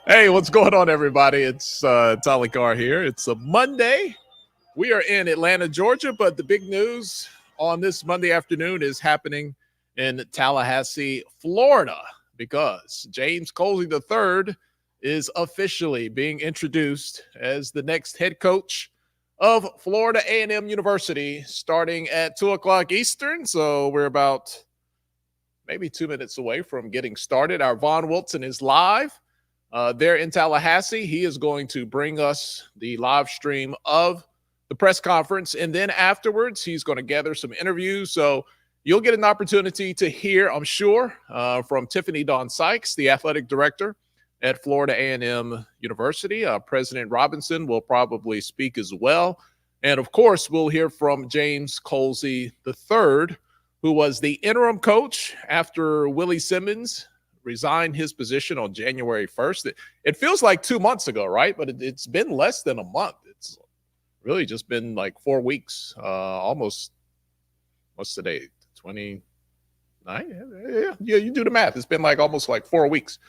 Hey, what's going on, everybody? It's Tali Carr here. It's a Monday. We are in Atlanta, Georgia, but the big news on this Monday afternoon is happening in Tallahassee, Florida, because James Colzie III is officially being introduced as the next head coach of Florida A&M University, starting at 2 o'clock Eastern. So we're about maybe 2 minutes away from getting started. Our Vaughn Wilson is live there in Tallahassee. He is going to bring us the live stream of the press conference, and then afterwards he's going to gather some interviews. So you'll get an opportunity to hear, I'm sure, from Tiffany Sykes, the athletic director at Florida A&M University. President Robinson will probably speak as well. And of course, we'll hear from James Colzie III, who was the interim coach after Willie Simmons resigned his position on January 1st. It feels like 2 months ago, right? But it's been less than a month. It's really just been like 4 weeks, almost. What's today? 29? Yeah, you do the math. It's been like almost like 4 weeks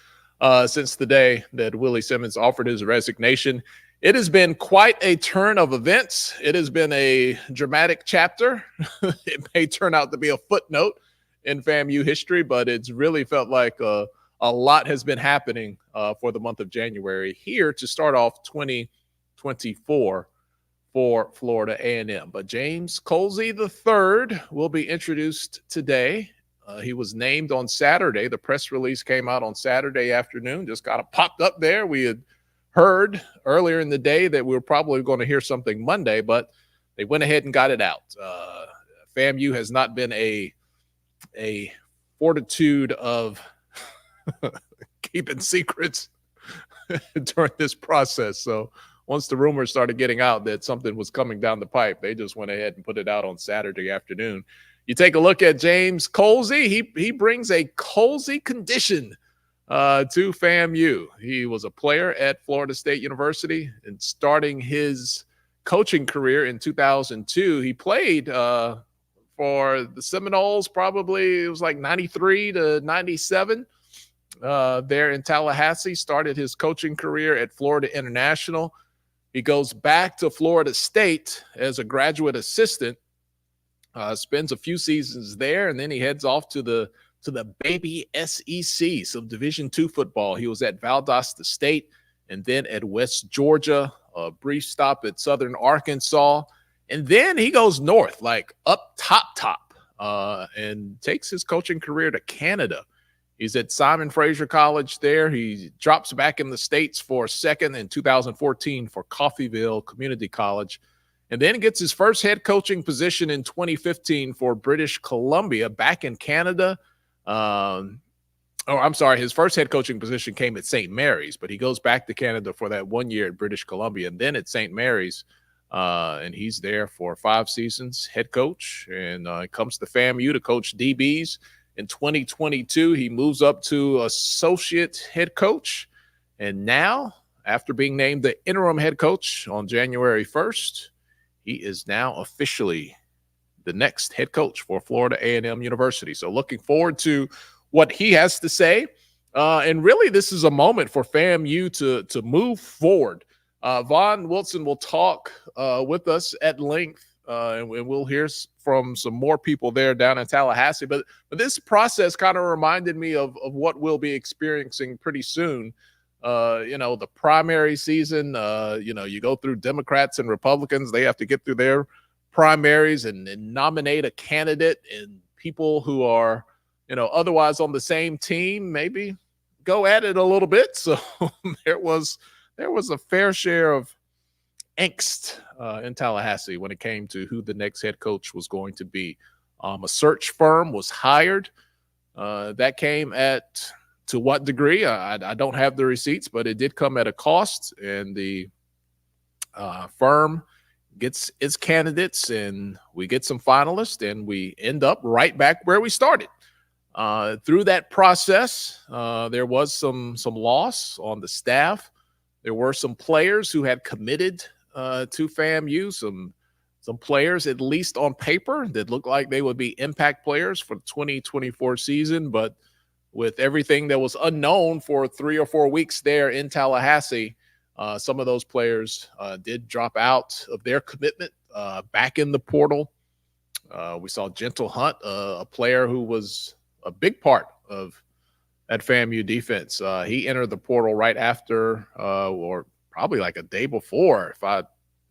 since the day that Willie Simmons offered his resignation. It has been quite a turn of events. It has been a dramatic chapter. It may turn out to be a footnote in FAMU history, but it's really felt like a lot has been happening for the month of January here to start off 2024 for Florida A&M. But James Colzie III will be introduced today. He was named on Saturday. The press release came out on Saturday afternoon, just kind of popped up there. We had heard earlier in the day that we were probably going to hear something Monday, but they went ahead and got it out. FAMU has not been a fortitude of keeping secrets during this process. So once the rumors started getting out that something was coming down the pipe, they just went ahead and put it out on Saturday afternoon. You take a look at James Colzie. He brings a Colzie condition to FAMU. He was a player at Florida State University, and starting his coaching career in 2002, he played for the Seminoles. Probably it was like 93 to 97 there in Tallahassee. Started his coaching career at Florida International. He goes back to Florida State as a graduate assistant, spends a few seasons there, and then he heads off to the baby SEC, some Division II football. He was at Valdosta State and then at West Georgia, a brief stop at Southern Arkansas. And then he goes north, like up top, and takes his coaching career to Canada. He's at Simon Fraser College there. He drops back in the States for a second in 2014 for Coffeyville Community College, and then gets his first head coaching position in 2015 for British Columbia back in Canada. His first head coaching position came at St. Mary's, but he goes back to Canada for that 1 year at British Columbia and then at St. Mary's. And he's there for 5 seasons, head coach, and comes to FAMU to coach DBs. In 2022, he moves up to associate head coach. And now, after being named the interim head coach on January 1st, he is now officially the next head coach for Florida A&M University. So looking forward to what he has to say. And really, this is a moment for FAMU to move forward. Vaughn Wilson will talk with us at length, and we'll hear from some more people there down in Tallahassee. But this process kind of reminded me of what we'll be experiencing pretty soon. The primary season, you go through Democrats and Republicans. They have to get through their primaries and nominate a candidate, and people who are, otherwise on the same team maybe go at it a little bit. So there was a fair share of angst in Tallahassee when it came to who the next head coach was going to be. A search firm was hired. That came to what degree? I don't have the receipts, but it did come at a cost, and the firm gets its candidates, and we get some finalists, and we end up right back where we started. Through that process, there was some loss on the staff. There were some players who had committed to FAMU, some players, at least on paper, that looked like they would be impact players for the 2024 season, but with everything that was unknown for 3 or 4 weeks there in Tallahassee. Some of those players did drop out of their commitment back in the portal. We saw Gentle Hunt, a player who was a big part of that FAMU defense. He entered the portal right after, or probably like a day before, if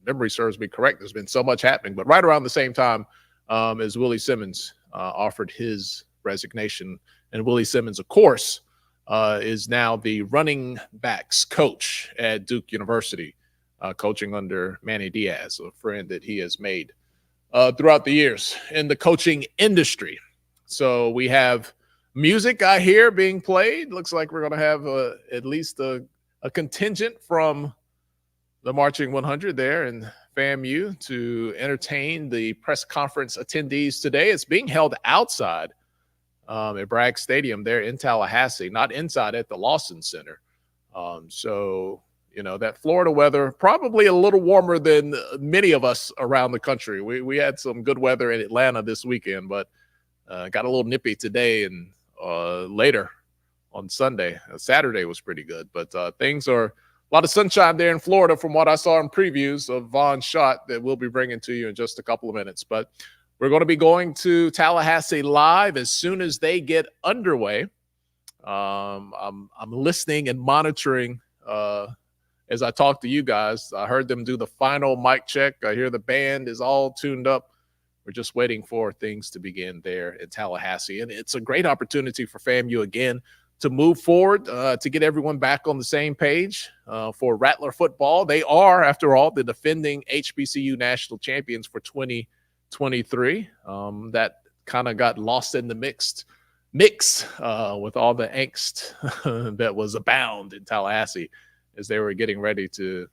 memory serves me correct. There's been so much happening, but right around the same time as Willie Simmons offered his resignation. And Willie Simmons, of course, is now the running backs coach at Duke University, coaching under Manny Diaz, a friend that he has made throughout the years in the coaching industry. So we have music, I hear, being played. Looks like we're going to have at least a contingent from the Marching 100 there in FAMU to entertain the press conference attendees today. It's being held outside at Bragg Stadium there in Tallahassee, not inside at the Lawson Center. So, you know, that Florida weather, probably a little warmer than many of us around the country. We had some good weather in Atlanta this weekend, but got a little nippy today and later on Sunday. Saturday was pretty good, but things are a lot of sunshine there in Florida from what I saw in previews of Vaughn's shot that we'll be bringing to you in just a couple of minutes. But we're going to be going to Tallahassee live as soon as they get underway. I'm listening and monitoring as I talk to you guys. I heard them do the final mic check. I hear the band is all tuned up. We're just waiting for things to begin there in Tallahassee. And it's a great opportunity for FAMU again to move forward, to get everyone back on the same page for Rattler football. They are, after all, the defending HBCU national champions for 2023. That kind of got lost in the mix with all the angst that was abound in Tallahassee as they were getting ready to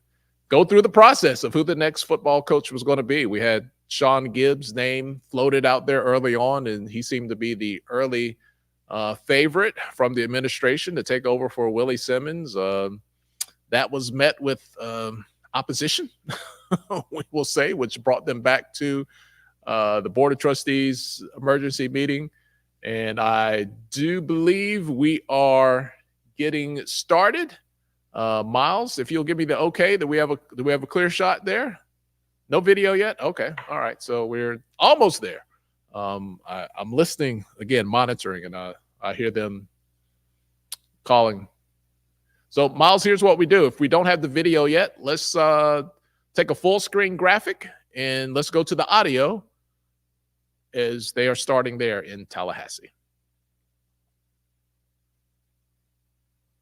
go through the process of who the next football coach was going to be. We had Sean Gibbs' name floated out there early on, and he seemed to be the early favorite from the administration to take over for Willie Simmons. That was met with opposition, we will say, which brought them back to the Board of Trustees emergency meeting. And I do believe we are getting started. Miles, if you'll give me the okay, do we have a clear shot there? No video yet? Okay. All right. So we're almost there. I'm listening again, monitoring, and I hear them calling. So Miles, here's what we do. If we don't have the video yet, let's take a full screen graphic and let's go to the audio as they are starting there in Tallahassee.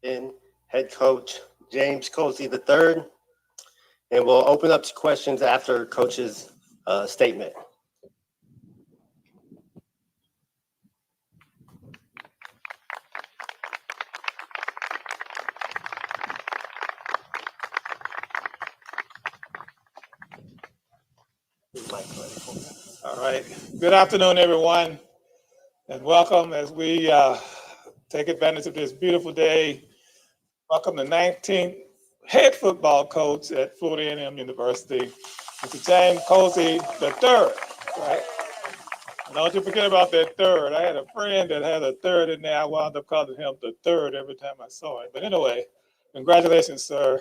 In head coach James Colzie III, and we'll open up to questions after coach's statement. All right. Good afternoon, everyone, and welcome as we take advantage of this beautiful day. Welcome the 19th head football coach at Florida A&M University, Mr. James Colzie III, right? And don't you forget about that third. I had a friend that had a third in there. I wound up calling him the third every time I saw him. But anyway, congratulations, sir.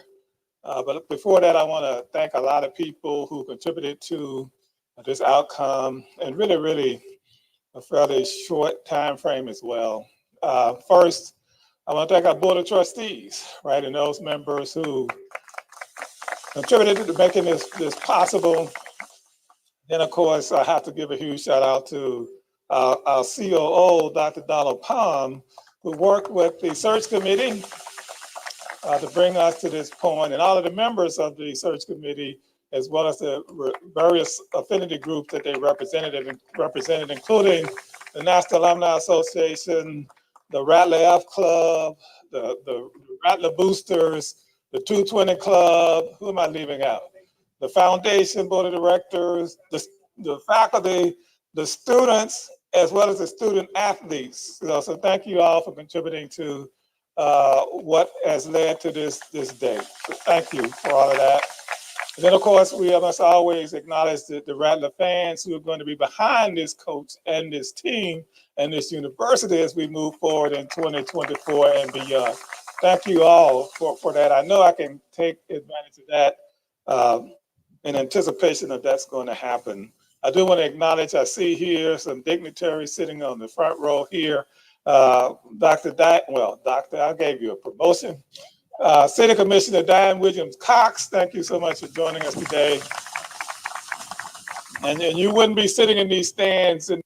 But before that, I want to thank a lot of people who contributed to this outcome, and really a fairly short time frame as well. First, I want to thank our Board of Trustees, right, and those members who contributed to making this possible. Then, of course, I have to give a huge shout out to our COO, Dr. Donald Palm, who worked with the search committee to bring us to this point, and all of the members of the search committee, as well as the various affinity groups that they represented, including the National Alumni Association, the Rattler F Club, the Rattler Boosters, the 220 Club. Who am I leaving out? The foundation, board of directors, the faculty, the students, as well as the student athletes. So thank you all for contributing to what has led to this day. So thank you for all of that. And then, of course, we must always acknowledge the Rattler fans who are going to be behind this coach and this team and this university as we move forward in 2024 and beyond. Thank you all for that. I know I can take advantage of that in anticipation of that's going to happen. I do want to acknowledge, I see here some dignitaries sitting on the front row here. Doctor, I gave you a promotion. City Commissioner Diane Williams-Cox, thank you so much for joining us today. And you wouldn't be sitting in these stands and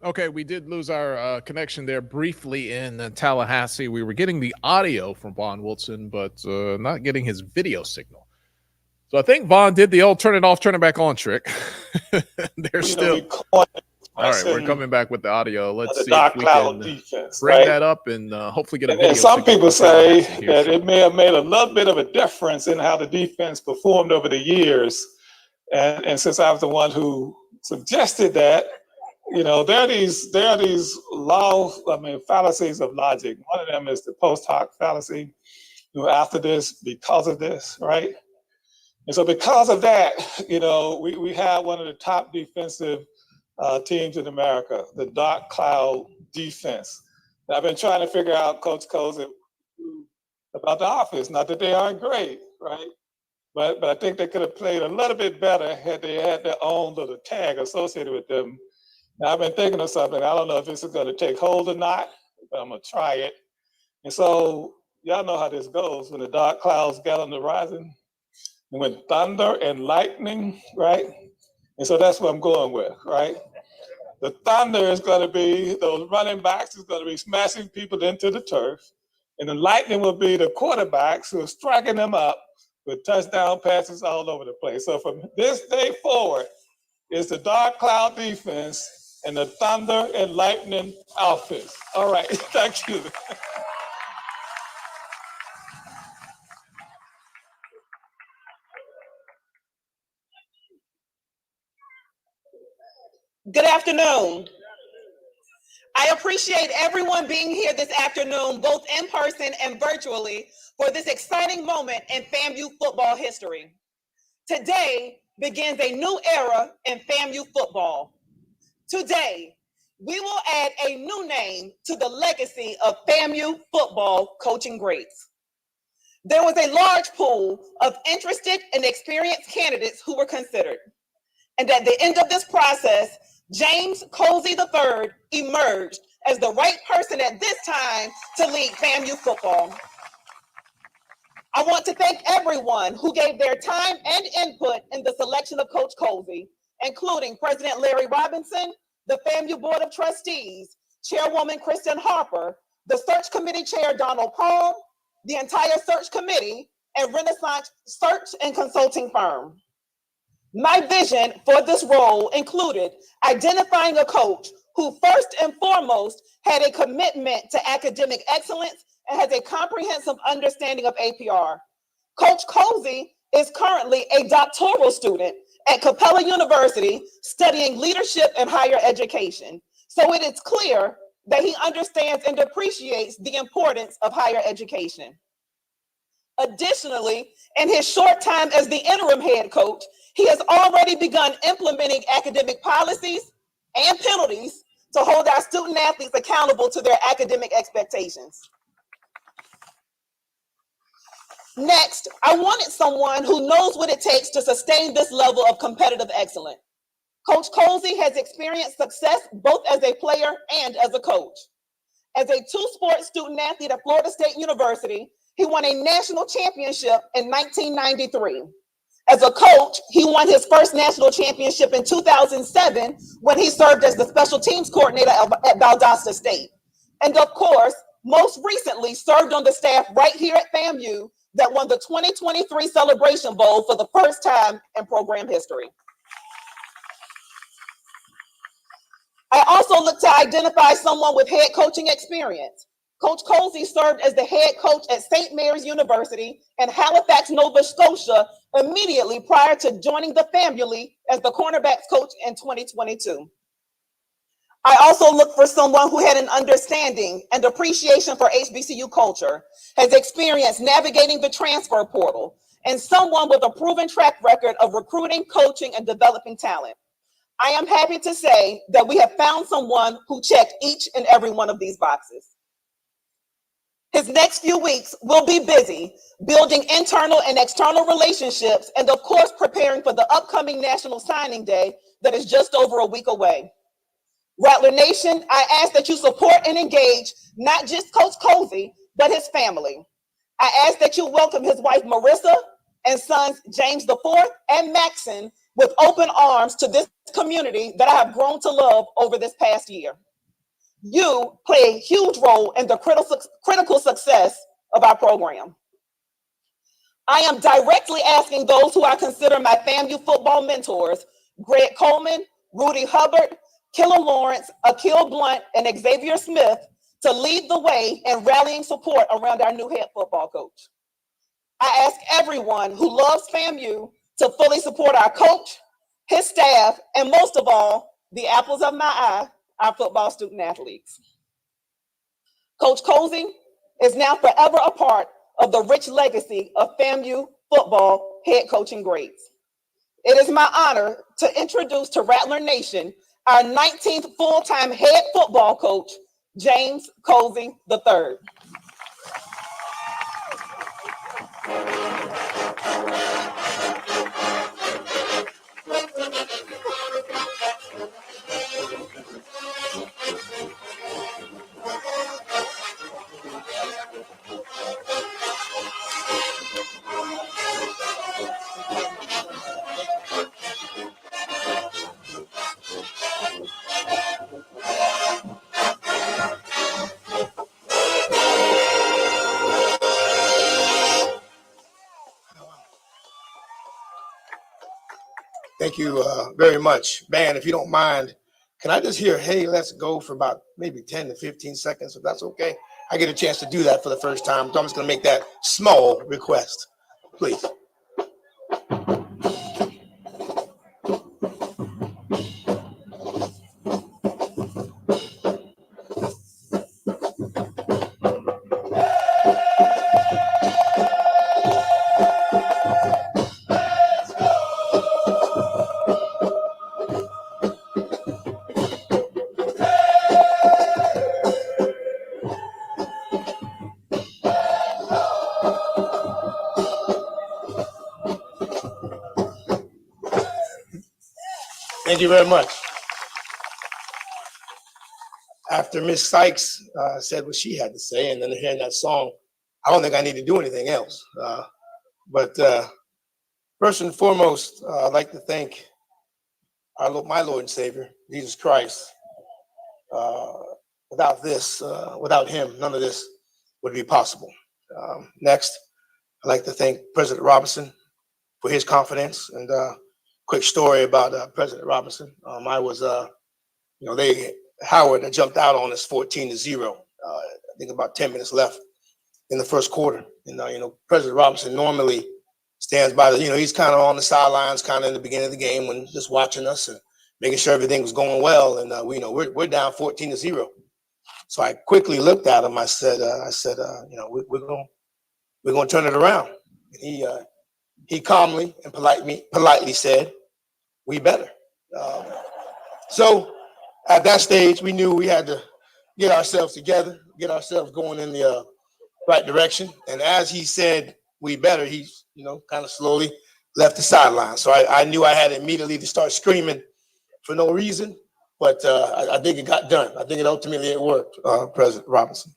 Okay, we did lose our connection there briefly in Tallahassee. We were getting the audio from Vaughn Wilson, but not getting his video signal. So I think Vaughn did the old turn it off, turn it back on trick. They're still. All right, we're coming back with the audio. Let's see if we can defense, bring that up and hopefully get a video. And some people say that it may have made a little bit of a difference in how the defense performed over the years. And since I was the one who suggested that, there are these fallacies of logic. One of them is the post hoc fallacy. After this, because of this, right? And so because of that, we have one of the top defensive teams in America, the dark cloud defense. And I've been trying to figure out, Coach Colzie, about the offense. Not that they aren't great, right? But I think they could have played a little bit better had they had their own little tag associated with them. Now, I've been thinking of something. I don't know if this is going to take hold or not, but I'm going to try it. And so y'all know how this goes. When the dark clouds get on the horizon, and when thunder and lightning, right? And so that's what I'm going with, right? The thunder is going to be, those running backs is going to be smashing people into the turf. And the lightning will be the quarterbacks who are striking them up with touchdown passes all over the place. So from this day forward, it's the dark cloud defense and the thunder and lightning offense. All right, thank you. Good afternoon. I appreciate everyone being here this afternoon, both in person and virtually, for this exciting moment in FAMU football history. Today begins a new era in FAMU football. Today, we will add a new name to the legacy of FAMU football coaching greats. There was a large pool of interested and experienced candidates who were considered. And at the end of this process, James Colzie III emerged as the right person at this time to lead FAMU football. I want to thank everyone who gave their time and input in the selection of Coach Colzie, including President Larry Robinson, the FAMU Board of Trustees, Chairwoman Kristen Harper, the Search Committee Chair Donald Palm, the entire Search Committee, and Renaissance Search and Consulting Firm. My vision for this role included identifying a coach who first and foremost had a commitment to academic excellence and has a comprehensive understanding of APR. Coach Colzie is currently a doctoral student at Capella University studying leadership and higher education. So it is clear that he understands and appreciates the importance of higher education. Additionally, in his short time as the interim head coach, he has already begun implementing academic policies and penalties to hold our student athletes accountable to their academic expectations. Next, I wanted someone who knows what it takes to sustain this level of competitive excellence. Coach Colzie has experienced success both as a player and as a coach. As a two-sport student athlete at Florida State University, he won a national championship in 1993. As a coach, he won his first national championship in 2007 when he served as the special teams coordinator at Valdosta State. And of course, most recently served on the staff right here at FAMU that won the 2023 Celebration Bowl for the first time in program history. I also look to identify someone with head coaching experience. Coach Colzie served as the head coach at St. Mary's University in Halifax, Nova Scotia, immediately prior to joining the family as the cornerbacks coach in 2022. I also look for someone who had an understanding and appreciation for HBCU culture, has experience navigating the transfer portal, and someone with a proven track record of recruiting, coaching, and developing talent. I am happy to say that we have found someone who checked each and every one of these boxes. His next few weeks will be busy building internal and external relationships and, of course, preparing for the upcoming National Signing Day that is just over a week away. Rattler Nation, I ask that you support and engage not just Coach Colzie, but his family. I ask that you welcome his wife, Marissa, and sons, James IV and Maxon, with open arms to this community that I have grown to love over this past year. You play a huge role in the critical success of our program. I am directly asking those who I consider my FAMU football mentors, Greg Coleman, Rudy Hubbard, Killer Lawrence, Akil Blunt, and Xavier Smith, to lead the way in rallying support around our new head football coach. I ask everyone who loves FAMU to fully support our coach, his staff, and most of all, the apples of my eye, our football student athletes. Coach Colzie is now forever a part of the rich legacy of FAMU football head coaching greats. It is my honor to introduce to Rattler Nation our 19th full-time head football coach, James Colzie III. Thank you very much. Band, if you don't mind, can I just hear, hey, let's go for about maybe 10 to 15 seconds, if that's okay? I get a chance to do that for the first time, so I'm just going to make that small request, please. Thank you very much. After Miss Sykes said what she had to say, and then hearing that song, I don't think I need to do anything else. But first and foremost, I'd like to thank my Lord and Savior, Jesus Christ. Without him, none of this would be possible. Next, I'd like to thank President Robinson for his confidence. And quick story about President Robinson. I was, Howard had jumped out on us 14-0. I think about 10 minutes left in the first quarter. And, President Robinson normally stands by he's kind of on the sidelines, kind of in the beginning of the game when just watching us and making sure everything was going well. And we're down 14-0. So I quickly looked at him. I said, we're going to turn it around. And he calmly and politely said, we better. So at that stage, we knew we had to get ourselves together, get ourselves going in the right direction. And as he said, we better, he, kind of slowly left the sideline. So I knew I had immediately to start screaming for no reason, but I think it got done. I think it worked, President Robinson.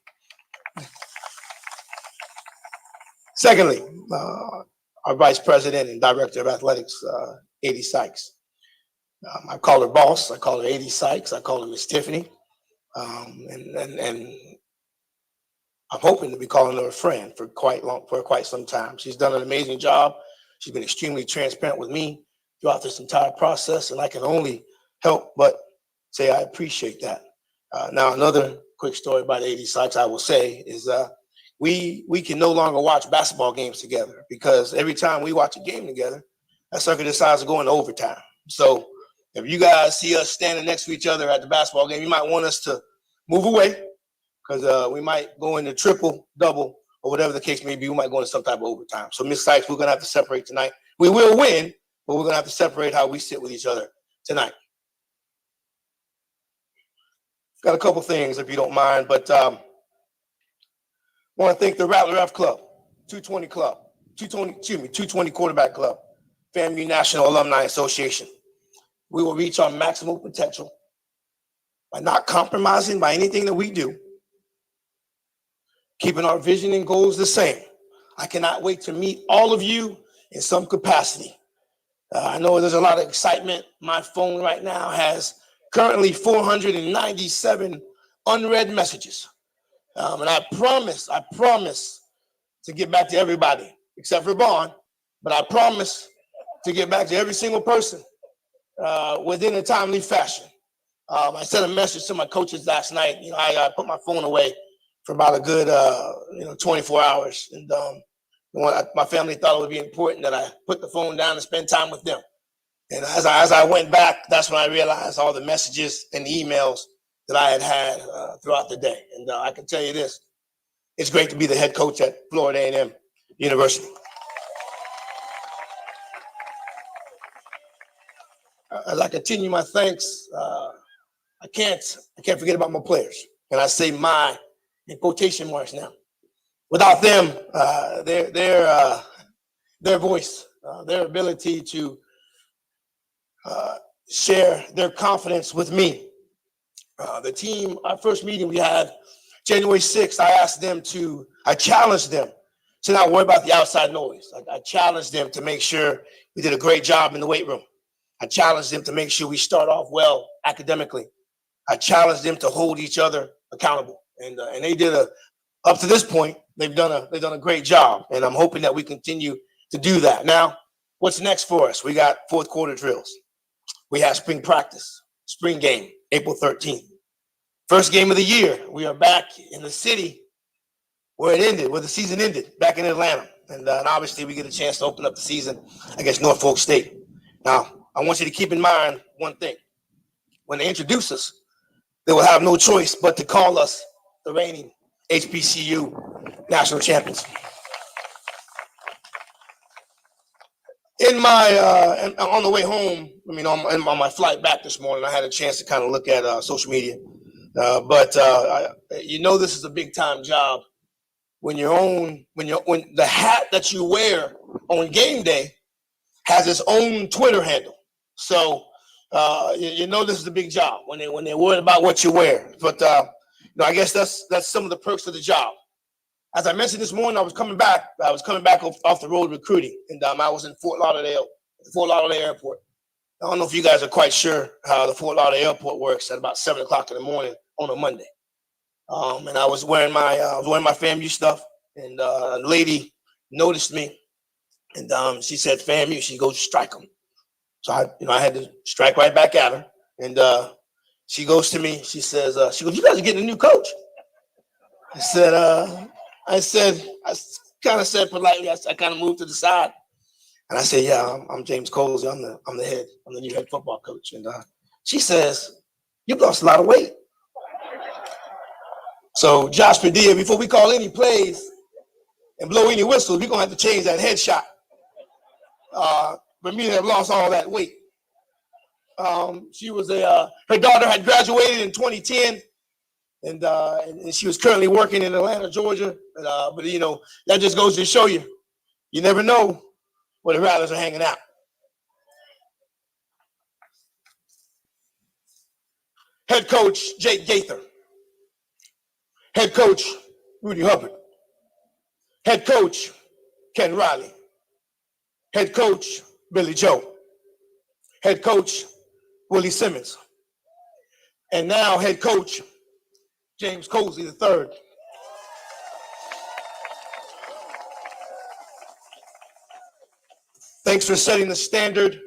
Secondly, our Vice President and Director of Athletics, Tiffany Sykes. I call her boss. I call her Tiffany Sykes. I call her Miss Tiffany. And I'm hoping to be calling her a friend for quite some time. She's done an amazing job. She's been extremely transparent with me throughout this entire process, and I can only help but say I appreciate that. Now, another quick story about Tiffany Sykes I will say is we can no longer watch basketball games together because every time we watch a game together, that sucker decides to go into overtime. So if you guys see us standing next to each other at the basketball game, you might want us to move away because we might go into triple, double, or whatever the case may be. We might go into some type of overtime. So Ms. Sykes, we're going to have to separate tonight. We will win, but we're going to have to separate how we sit with each other tonight. Got a couple things, if you don't mind, but I want to thank the Rattler F Club, 220 Quarterback Club, FAMU National Alumni Association. We will reach our maximum potential by not compromising by anything that we do, keeping our vision and goals the same. I cannot wait to meet all of you in some capacity. I know there's a lot of excitement. My phone right now has currently 497 unread messages. And I promise to get back to everybody, except for Vaughn, but I promise to get back to every single person within a timely fashion. I sent a message to my coaches last night. I put my phone away for about a good 24 hours. And my family thought it would be important that I put the phone down and spend time with them. And as I went back, that's when I realized all the messages and emails that I had throughout the day. And I can tell you this, it's great to be the head coach at Florida A&M University. As I continue my thanks, I can't forget about my players. And I say my in quotation marks now. Without them, their voice, their ability to share their confidence with me. The team, our first meeting we had January 6th, I challenged them to not worry about the outside noise. I challenged them to make sure we did a great job in the weight room. I challenged them to make sure we start off well academically. I challenged them to hold each other accountable. And they did up to this point, they've done a great job. And I'm hoping that we continue to do that. Now, what's next for us? We got fourth quarter drills. We have spring practice, spring game, April 13th. First game of the year, we are back in the city where the season ended, back in Atlanta. And obviously we get a chance to open up the season against Norfolk State. Now, I want you to keep in mind one thing. When they introduce us, they will have no choice but to call us the reigning HBCU national champions. On the way home, on my flight back this morning, I had a chance to kind of look at social media. But this is a big time job when the hat that you wear on game day has its own Twitter handle. So this is a big job when they're worried about what you wear. But I guess that's some of the perks of the job. As I mentioned this morning, I was coming back off the road recruiting, and I was in Fort Lauderdale Airport. I don't know if you guys are quite sure how the Fort Lauderdale Airport works at about 7 o'clock in the morning on a Monday. And I was wearing my FAMU stuff, and a lady noticed me, and she said, "FAMU." She goes, "Strike them." So I had to strike right back at her, and she goes to me. She says, "You guys are getting a new coach." I kind of said politely. I kind of moved to the side, and I said, "Yeah, I'm James Colzie. I'm the new head football coach." And she says, "You've lost a lot of weight." So Josh Padilla, before we call any plays and blow any whistles, we're gonna have to change that headshot. For me to have lost all that weight. She was her daughter had graduated in 2010. And she was currently working in Atlanta, Georgia. But that just goes to show you never know where the Rattlers are hanging out. Head coach Jake Gaither. Head coach Rudy Hubbard. Head coach Ken Riley. Head coach Billy Joe. Head coach Willie Simmons. And now head coach James Colzie III. Thanks for setting the standard,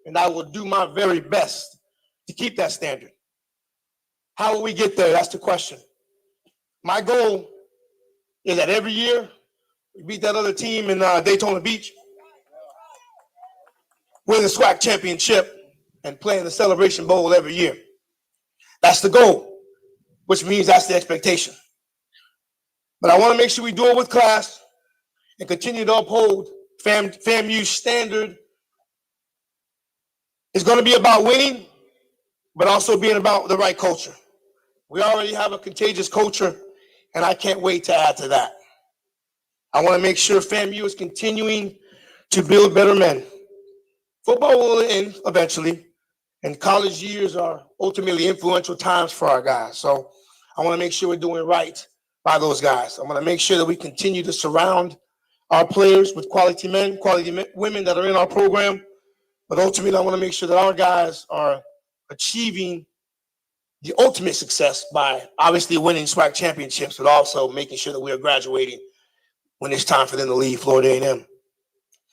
and I will do my very best to keep that standard. How will we get there? That's the question. My goal is that every year we beat that other team in Daytona Beach, win the SWAC championship, and play in the Celebration Bowl every year. That's the goal, which means that's the expectation. But I want to make sure we do it with class and continue to uphold FAMU's standard. It's going to be about winning, but also being about the right culture. We already have a contagious culture, and I can't wait to add to that. I want to make sure FAMU is continuing to build better men. Football will end eventually, and college years are ultimately influential times for our guys. So I want to make sure we're doing right by those guys. I want to make sure that we continue to surround our players with quality men, quality women that are in our program. But ultimately, I want to make sure that our guys are achieving the ultimate success by obviously winning SWAC championships, but also making sure that we are graduating when it's time for them to leave Florida A&M.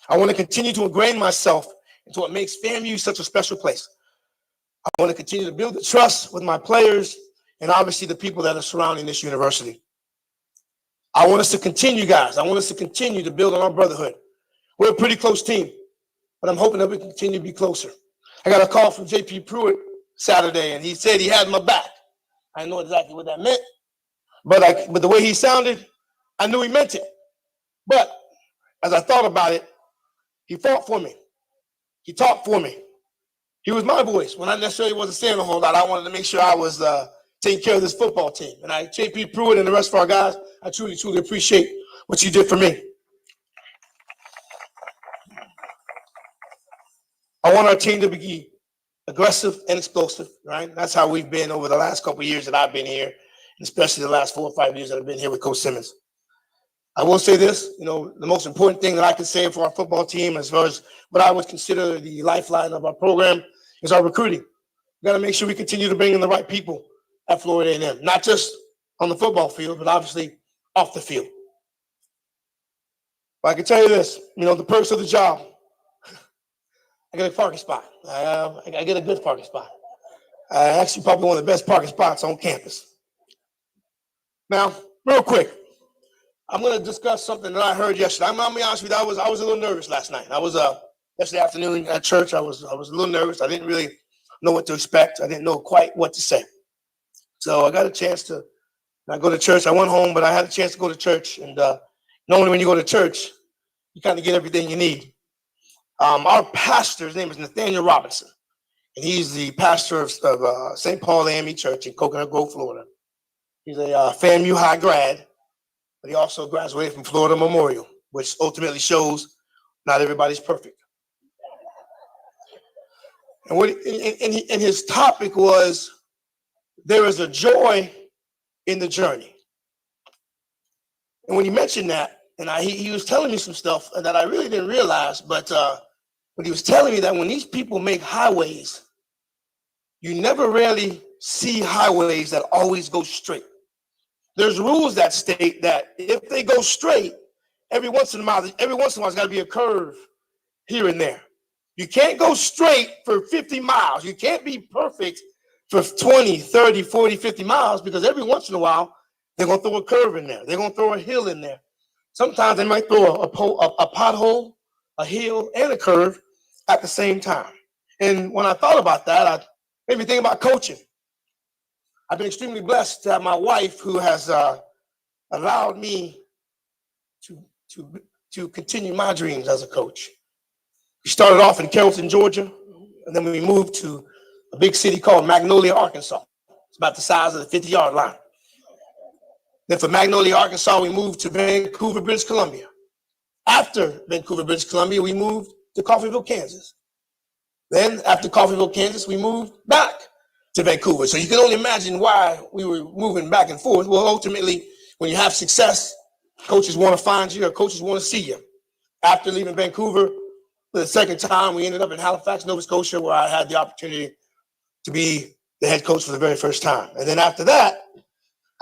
I want to continue to ingrain myself into what makes FAMU such a special place. I want to continue to build the trust with my players and obviously the people that are surrounding this university. I want us to continue, guys. I want us to continue to build on our brotherhood. We're a pretty close team, but I'm hoping that we continue to be closer. I got a call from J.P. Pruitt Saturday, and he said he had my back. I didn't know exactly what that meant, but the way he sounded, I knew he meant it. But as I thought about it, he fought for me. He talked for me. He was my voice. When I necessarily wasn't saying a whole lot, I wanted to make sure I was taking care of this football team. And J.P. Pruitt and the rest of our guys, I truly, truly appreciate what you did for me. I want our team to be aggressive and explosive, right? That's how we've been over the last couple of years that I've been here, especially the last 4 or 5 years that I've been here with Coach Simmons. I will say this, the most important thing that I can say for our football team, as far as what I would consider the lifeline of our program, is our recruiting. We got to make sure we continue to bring in the right people at Florida A&M, not just on the football field, but obviously off the field. But I can tell you this, the perks of the job. I get a parking spot. I get a good parking spot. Actually, probably one of the best parking spots on campus. Now, real quick, I'm going to discuss something that I heard yesterday. I'm going to be honest with you, I was a little nervous last night. I was yesterday afternoon at church. I was a little nervous. I didn't really know what to expect. I didn't know quite what to say. So I got a chance to not go to church. I went home, but I had a chance to go to church. And normally when you go to church, you kind of get everything you need. Our pastor, his name is Nathaniel Robinson, and he's the pastor of St. Paul AME Church in Coconut Grove, Florida. He's a FAMU high grad, but he also graduated from Florida Memorial, which ultimately shows not everybody's perfect. And his topic was, there is a joy in the journey. And when he mentioned that, and he was telling me some stuff that I really didn't realize, but he was telling me that when these people make highways, you never really see highways that always go straight. There's rules that state that if they go straight, every once in a while, there's got to be a curve here and there. You can't go straight for 50 miles. You can't be perfect for 20, 30, 40, 50 miles, because every once in a while, they're going to throw a curve in there. They're going to throw a hill in there. Sometimes they might throw a pothole, a hill, and a curve at the same time. And when I thought about that, it made me think about coaching. I've been extremely blessed to have my wife who has allowed me to continue my dreams as a coach. We started off in Carrollton, Georgia, and then we moved to a big city called Magnolia, Arkansas. It's about the size of the 50-yard line. Then from Magnolia, Arkansas, we moved to Vancouver, British Columbia. After Vancouver, British Columbia, we moved to Coffeyville, Kansas. Then after Coffeyville, Kansas, we moved back to Vancouver. So you can only imagine why we were moving back and forth. Well, ultimately, when you have success, coaches want to find you, or coaches want to see you. After leaving Vancouver for the second time, we ended up in Halifax, Nova Scotia, where I had the opportunity to be the head coach for the very first time. And then after that,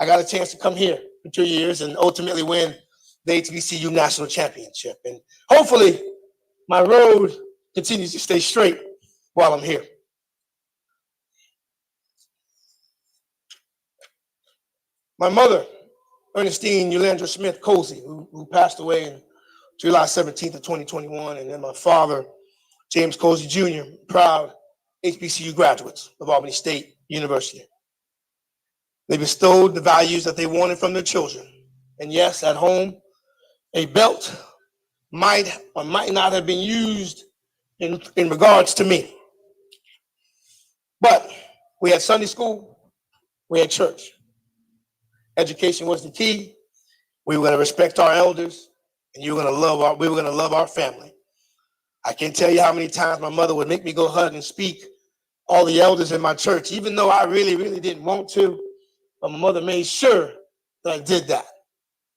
I got a chance to come here for 2 years and ultimately win the HBCU National Championship. And hopefully my road continues to stay straight while I'm here. My mother, Ernestine Yolanda Smith Colzie, who passed away in July 17th of 2021, and then my father, James Colzie Jr., proud HBCU graduates of Albany State University. They bestowed the values that they wanted from their children. And yes, at home, a belt might or might not have been used in regards to me. But we had Sunday school, we had church. Education was the key. We were going to respect our elders, and we were going to love our family. I can't tell you how many times my mother would make me go hug and speak all the elders in my church, even though I really, really didn't want to. But my mother made sure that I did that.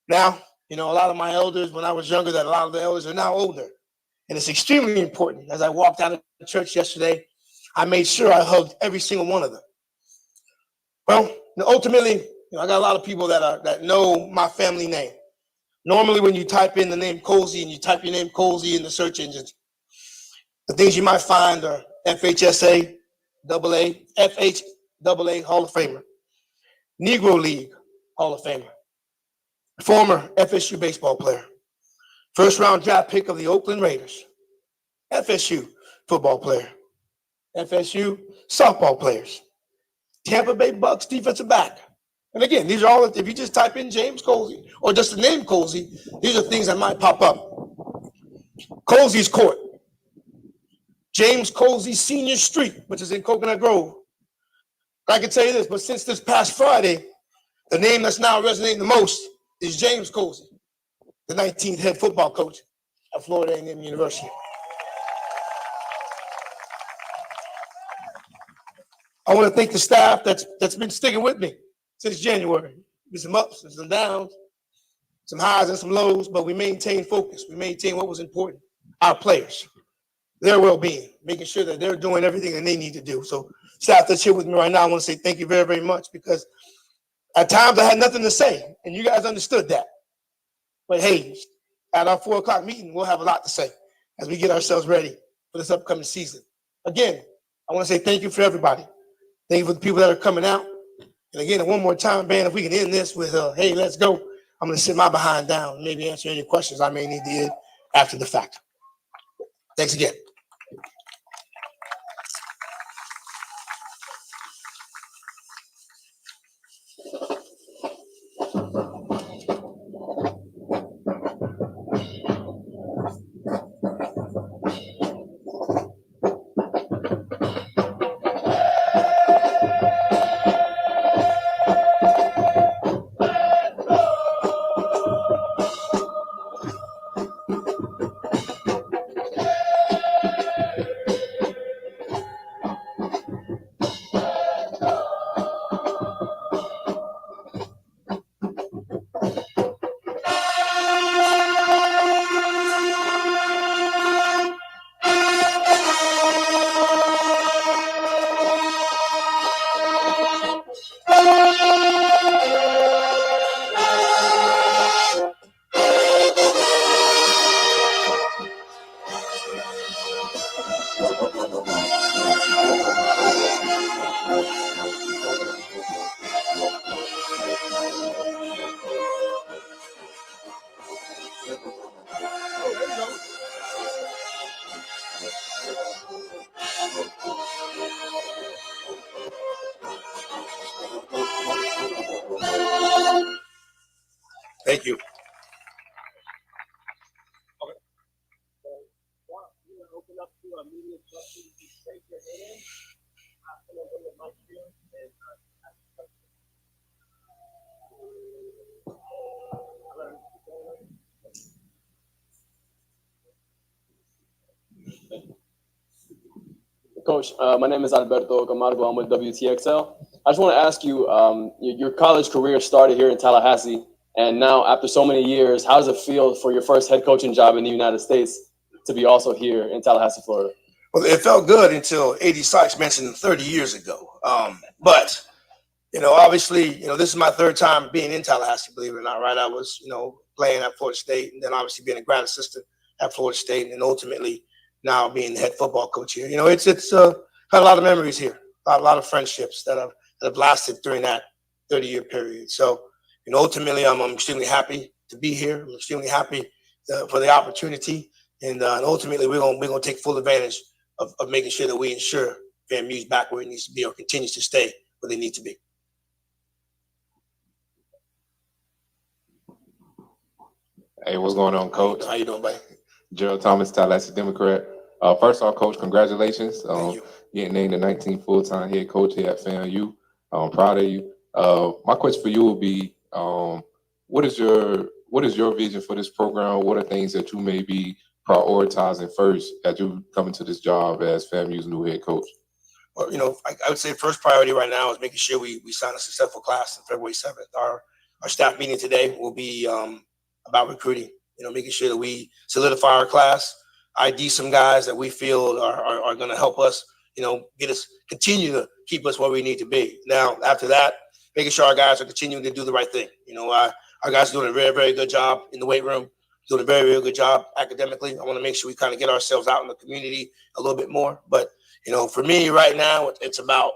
Now, a lot of my elders, when I was younger, that a lot of the elders are now older. And it's extremely important. As I walked out of the church yesterday, I made sure I hugged every single one of them. Well, ultimately, I got a lot of people that know my family name. Normally, when you type in the name Colzie and you type your name Colzie in the search engines, the things you might find are FHSA, FHAA Hall of Famer, Negro League Hall of Famer, former FSU baseball player, first round draft pick of the Oakland Raiders, FSU football player, FSU softball players, Tampa Bay Bucks defensive back. And again, these are all, if you just type in James Colzie or just the name Colzie, these are things that might pop up. Colzie's Court, James Colzie Senior Street, which is in Coconut Grove. I can tell you this, but since this past Friday, the name that's now resonating the most is James Colzie, the 19th head football coach at Florida A&M University. I want to thank the staff that's been sticking with me since January. There's some ups and some downs, some highs and some lows, but we maintained focus. We maintained what was important, our players, their well-being, making sure that they're doing everything that they need to do. So staff that's here with me right now, I want to say thank you very, very much, because at times I had nothing to say, and you guys understood that. But hey, at our 4 o'clock meeting, we'll have a lot to say as we get ourselves ready for this upcoming season. Again, I want to say thank you for everybody. Thank you for the people that are coming out. And again, one more time, band, if we can end this with, hey, let's go. I'm going to sit my behind down and maybe answer any questions I may need to end after the fact. Thanks again. Thank you. Coach, my name is Alberto Camargo. I'm with WTXL. I just want to ask you, your college career started here in Tallahassee, and now after so many years, how does it feel for your first head coaching job in the United States to be also here in Tallahassee, Florida? Well, it felt good until Tiffany Sykes mentioned 30 years ago. But obviously, this is my third time being in Tallahassee, believe it or not, right? I was, playing at Florida State, and then obviously being a grad assistant at Florida State, and ultimately now being the head football coach here. It's had a lot of memories here, a lot of friendships that have lasted during that 30-year period. So, ultimately, I'm extremely happy to be here. I'm extremely happy for the opportunity, and ultimately, we're gonna take full advantage of making sure that we ensure FAMU's back where it needs to be or continues to stay where they need to be. Hey, what's going on, Coach? How you doing, buddy? Gerald Thomas, Tallahassee Democrat. First off, Coach, congratulations on getting named the 19th full-time head coach here at FAMU. I'm proud of you. My question for you will be, what is your vision for this program? What are things that you may be prioritizing first as you come into this job as FAMU's new head coach? Well, I would say first priority right now is making sure we sign a successful class on February 7th. Our staff meeting today will be about recruiting, making sure that we solidify our class, ID some guys that we feel are going to help us, continue to keep us where we need to be. Now, after that, making sure our guys are continuing to do the right thing. Our guys are doing a very, very good job in the weight room, doing a very, very good job academically. I want to make sure we kind of get ourselves out in the community a little bit more. But, for me right now, it's about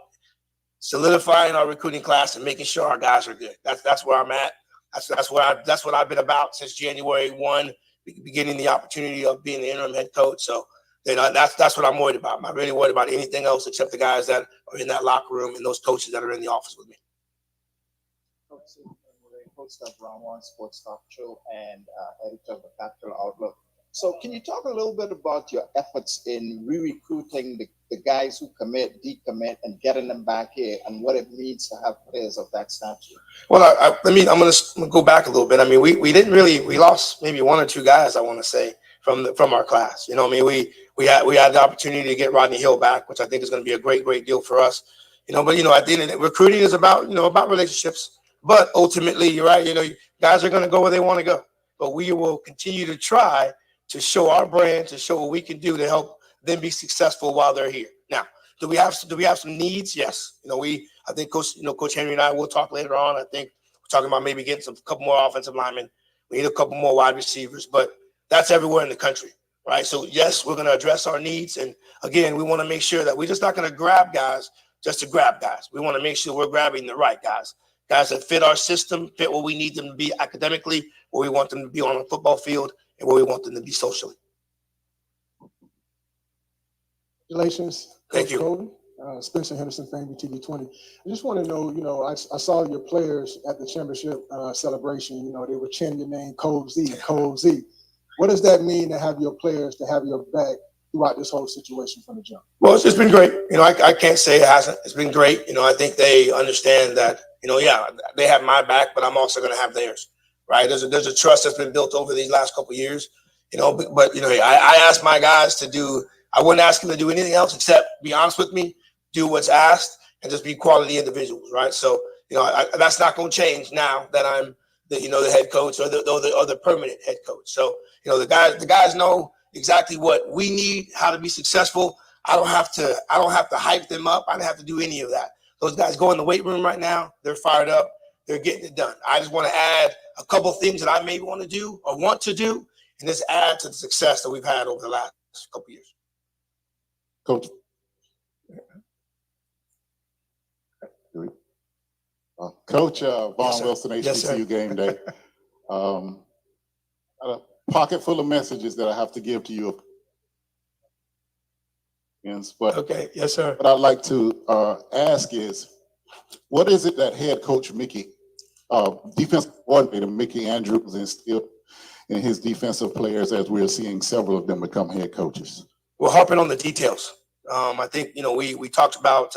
solidifying our recruiting class and making sure our guys are good. That's where I'm at. That's what I've been about since January 1, beginning the opportunity of being the interim head coach. So that's what I'm worried about. I'm not really worried about anything else except the guys that are in that locker room and those coaches that are in the office with me. Host of Round One Sports Talk Show and editor of the Capital Outlook. So can you talk a little bit about your efforts in re-recruiting the guys who commit, decommit, and getting them back here, and what it means to have players of that stature? Well, I'm going to go back a little bit. I mean, we lost maybe one or two guys, I want to say, from our class. We had the opportunity to get Rodney Hill back, which I think is going to be a great deal for us. But at the end of the day, recruiting is about relationships. But ultimately, you're right. Guys are going to go where they want to go. But we will continue to try to show our brand, to show what we can do to help them be successful while they're here. Now, do we have some needs? Yes. I think Coach Henry and I will talk later on. I think we're talking about maybe getting a couple more offensive linemen. We need a couple more wide receivers, but that's everywhere in the country, right? So yes, we're going to address our needs. And again, we want to make sure that we're just not going to grab guys just to grab guys. We want to make sure we're grabbing the right guys that fit our system, fit what we need them to be academically, where we want them to be on a football field, and where we want them to be socially. Congratulations. Thank you. Colie, Spencer Henderson, FAMU TV 20. I just want to know, I saw your players at the championship celebration. They were chanting your name, Colzie. What does that mean to have your players, to have your back throughout this whole situation from the jump? Well, it's been great. I can't say it hasn't. It's been great. I think they understand that, they have my back, but I'm also going to have theirs, right? There's a trust that's been built over these last couple of years, but I asked my guys to do, I wouldn't ask them to do anything else except, be honest with me, do what's asked and just be quality individuals, right? So, that's not going to change now that I'm the head coach or the permanent head coach. So, the guys know exactly what we need, how to be successful. I don't have to hype them up. I don't have to do any of that. Those guys go in the weight room right now. They're fired up. They're getting it done. I just want to add a couple things that I may want to do or want to do, and just add to the success that we've had over the last couple of years. Coach. Coach Vaughn Wilson, HBCU Gameday. A pocket full of messages that I have to give to you. But, okay, yes, sir. What I'd like to ask is, what is it that head coach Mickey, defensive coordinator Mickey Andrews instilled in his defensive players as we're seeing several of them become head coaches? We're harping on the details. I think, we talked about,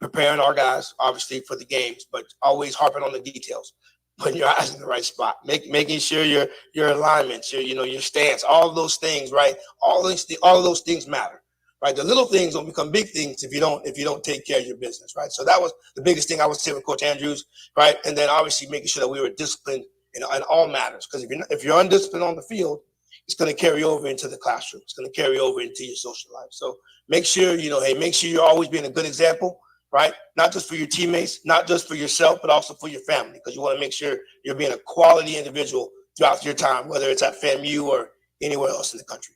preparing our guys, obviously, for the games, but always harping on the details, putting your eyes in the right spot, making sure your alignments, your stance, all of those things, right? All of those things matter, right? The little things don't become big things if you don't take care of your business, right? So that was the biggest thing I would say with Coach Andrews, right? And then obviously making sure that we were disciplined in all matters, because if you're undisciplined on the field, it's going to carry over into the classroom. It's going to carry over into your social life. So make sure, make sure you're always being a good example, right? Not just for your teammates, not just for yourself, but also for your family, because you want to make sure you're being a quality individual throughout your time, whether it's at FAMU or anywhere else in the country.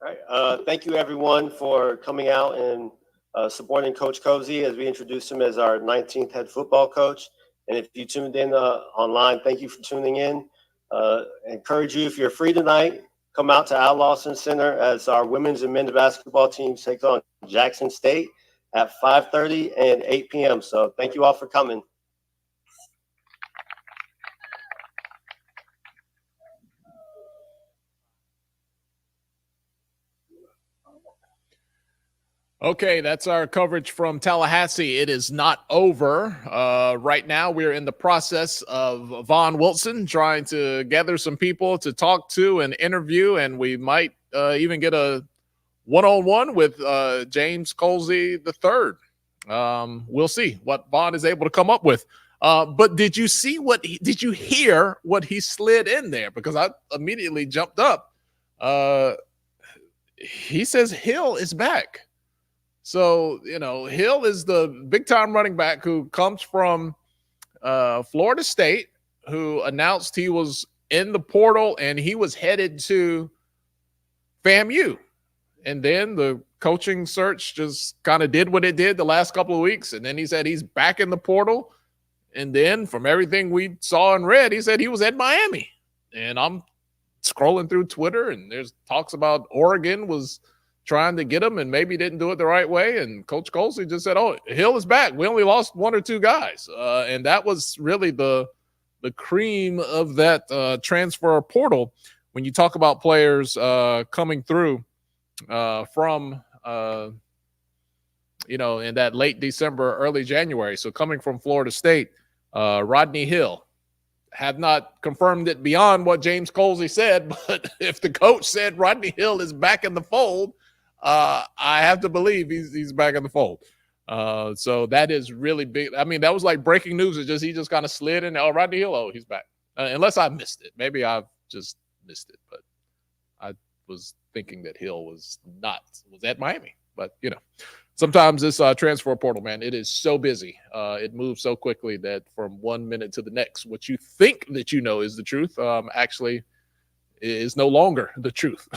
right. Thank you, everyone, for coming out and supporting Coach Colzie as we introduce him as our 19th head football coach. And if you tuned in online, thank you for tuning in. Encourage you, if you're free tonight, come out to Al Lawson Center as our women's and men's basketball teams take on Jackson State at 5:30 and 8 p.m. So thank you all for coming. Okay, that's our coverage from Tallahassee. It is not over. Right now, we're in the process of Vaughn Wilson trying to gather some people to talk to and interview, and we might even get a one-on-one with James Colzie III. We'll see what Vaughn is able to come up with. But did you hear what he slid in there? Because I immediately jumped up. He says Hill is back. So, Hill is the big-time running back who comes from Florida State, who announced he was in the portal and he was headed to FAMU. And then the coaching search just kind of did what it did the last couple of weeks. And then he said he's back in the portal. And then from everything we saw and read, he said he was at Miami. And I'm scrolling through Twitter, and there's talks about Oregon was trying to get him and maybe didn't do it the right way. And Coach Colzie just said, oh, Hill is back. We only lost one or two guys. And that was really the cream of that transfer portal. When you talk about players coming through from, in that late December, early January. So coming from Florida State, Rodney Hill. Have not confirmed it beyond what James Colzie said, but if the coach said Rodney Hill is back in the fold, I have to believe he's back in the fold. So that is really big. I mean, that was like breaking news. He just kind of slid in. Oh, Rodney Hill, oh, he's back. Unless I missed it. Maybe I've just missed it, but I was thinking that Hill was at Miami. But, sometimes this transfer portal, man, it is so busy. It moves so quickly that from 1 minute to the next, what you think that is the truth actually is no longer the truth.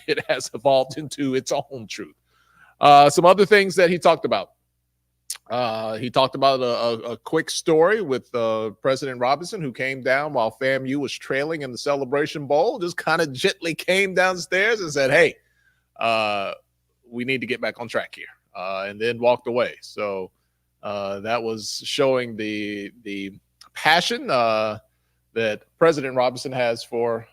It has evolved into its own truth. Some other things that he talked about. He talked about a quick story with President Robinson, who came down while FAMU was trailing in the Celebration Bowl, just kind of gently came downstairs and said, hey, we need to get back on track here. And then walked away. So that was showing the passion that President Robinson has for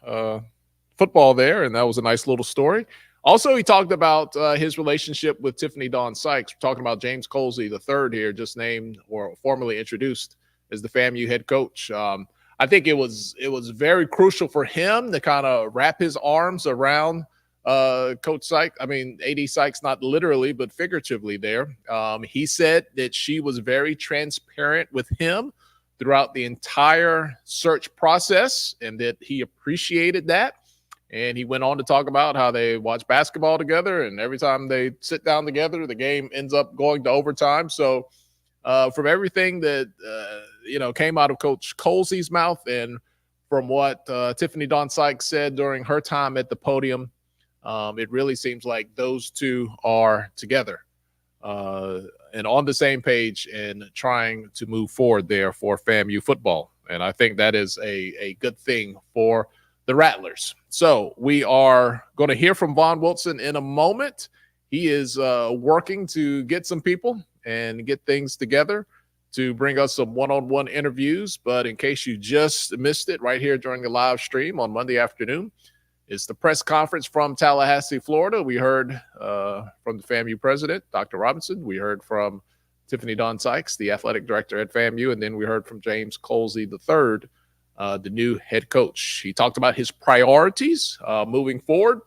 football there, and that was a nice little story. Also, he talked about his relationship with Tiffany Sykes. We're talking about James Colzie III here, just named or formally introduced as the FAMU head coach. I think it was very crucial for him to kind of wrap his arms around Coach Sykes. I mean, AD Sykes, not literally, but figuratively there. He said that she was very transparent with him throughout the entire search process and that he appreciated that. And he went on to talk about how they watch basketball together, and every time they sit down together, the game ends up going to overtime. So from everything that, came out of Coach Colzie's mouth and from what Tiffany Sykes said during her time at the podium, it really seems like those two are together and on the same page and trying to move forward there for FAMU football. And I think that is a good thing for the Rattlers. So we are going to hear from Vaughn Wilson in a moment. He is working to get some people and get things together to bring us some one-on-one interviews. But in case you just missed it, right here during the live stream on Monday afternoon, it's the press conference from Tallahassee, Florida. We heard from the FAMU president, Dr. Robinson. We heard from Tiffany Sykes, the athletic director at FAMU. And then we heard from James Colzie III, the new head coach. He talked about his priorities moving forward,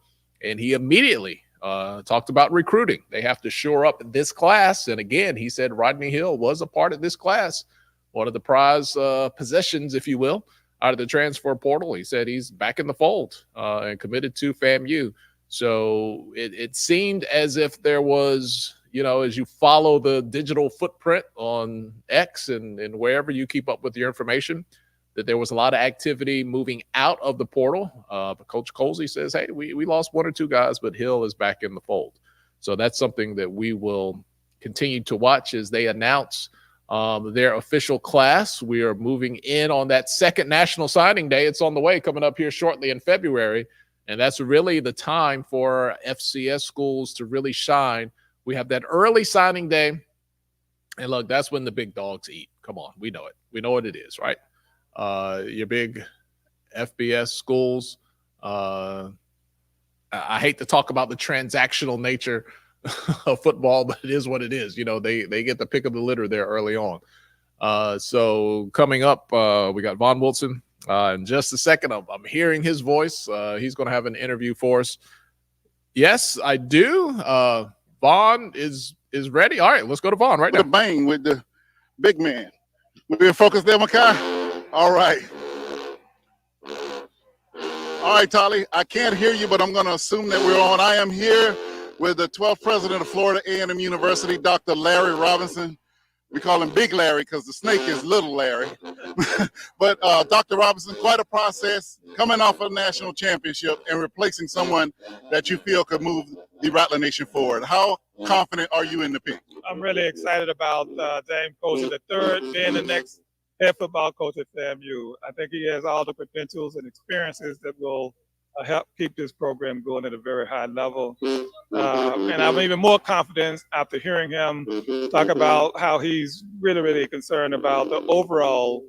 and he immediately talked about recruiting. They have to shore up this class. And again, he said Rodney Hill was a part of this class, one of the prize possessions, if you will, out of the transfer portal. He said he's back in the fold and committed to FAMU. So it seemed as if there was, as you follow the digital footprint on X and wherever you keep up with your information, that there was a lot of activity moving out of the portal. But Coach Colzie says, hey, we lost one or two guys, but Hill is back in the fold. So that's something that we will continue to watch as they announce their official class. We are moving in on that second National Signing Day. It's on the way, coming up here shortly in February. And that's really the time for FCS schools to really shine. We have that early signing day. And look, that's when the big dogs eat. Come on, we know it. We know what it is, right? Your big FBS schools. I hate to talk about the transactional nature of football, but it is what it is. You know, they get the pick of the litter there early on. So coming up, we got Vaughn Wilson. In just a second, I'm hearing his voice. He's going to have an interview for us. Yes, I do. Vaughn is ready. All right, let's go to Vaughn right now. With a bang with the big man. We're focused there, Makai. All right. All right, Tolly. I can't hear you, but I'm going to assume that we're on. I am here with the 12th president of Florida A&M University, Dr. Larry Robinson. We call him Big Larry because the snake is Little Larry. But Dr. Robinson, quite a process coming off a national championship and replacing someone that you feel could move the Rattler Nation forward. How confident are you in the pick? I'm really excited about James Colzie III being the next head football coach at FAMU. I think he has all the credentials and experiences that will help keep this program going at a very high level. And I'm even more confident after hearing him talk about how he's really, really concerned about the overall,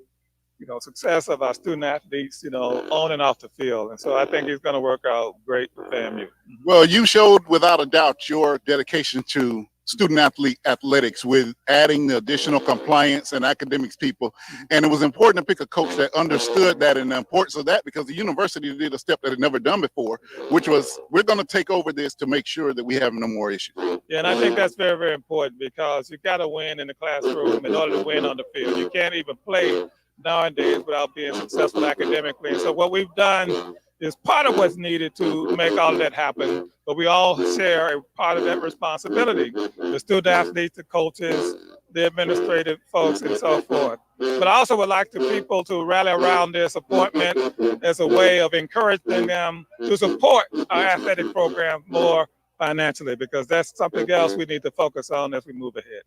success of our student athletes, on and off the field. And so I think he's going to work out great for FAMU. Well, you showed without a doubt your dedication to student athlete athletics with adding the additional compliance and academics people. And it was important to pick a coach that understood that and the importance of that, because the university did a step that had never done before, which was, we're going to take over this to make sure that we have no more issues. Yeah, and I think that's very, very important, because you got to win in the classroom in order to win on the field. You can't even play nowadays without being successful academically. And so what we've done is part of what's needed to make all of that happen, but we all share a part of that responsibility. The student athletes, the coaches, the administrative folks, and so forth. But I also would like the people to rally around this appointment as a way of encouraging them to support our athletic program more financially, because that's something else we need to focus on as we move ahead.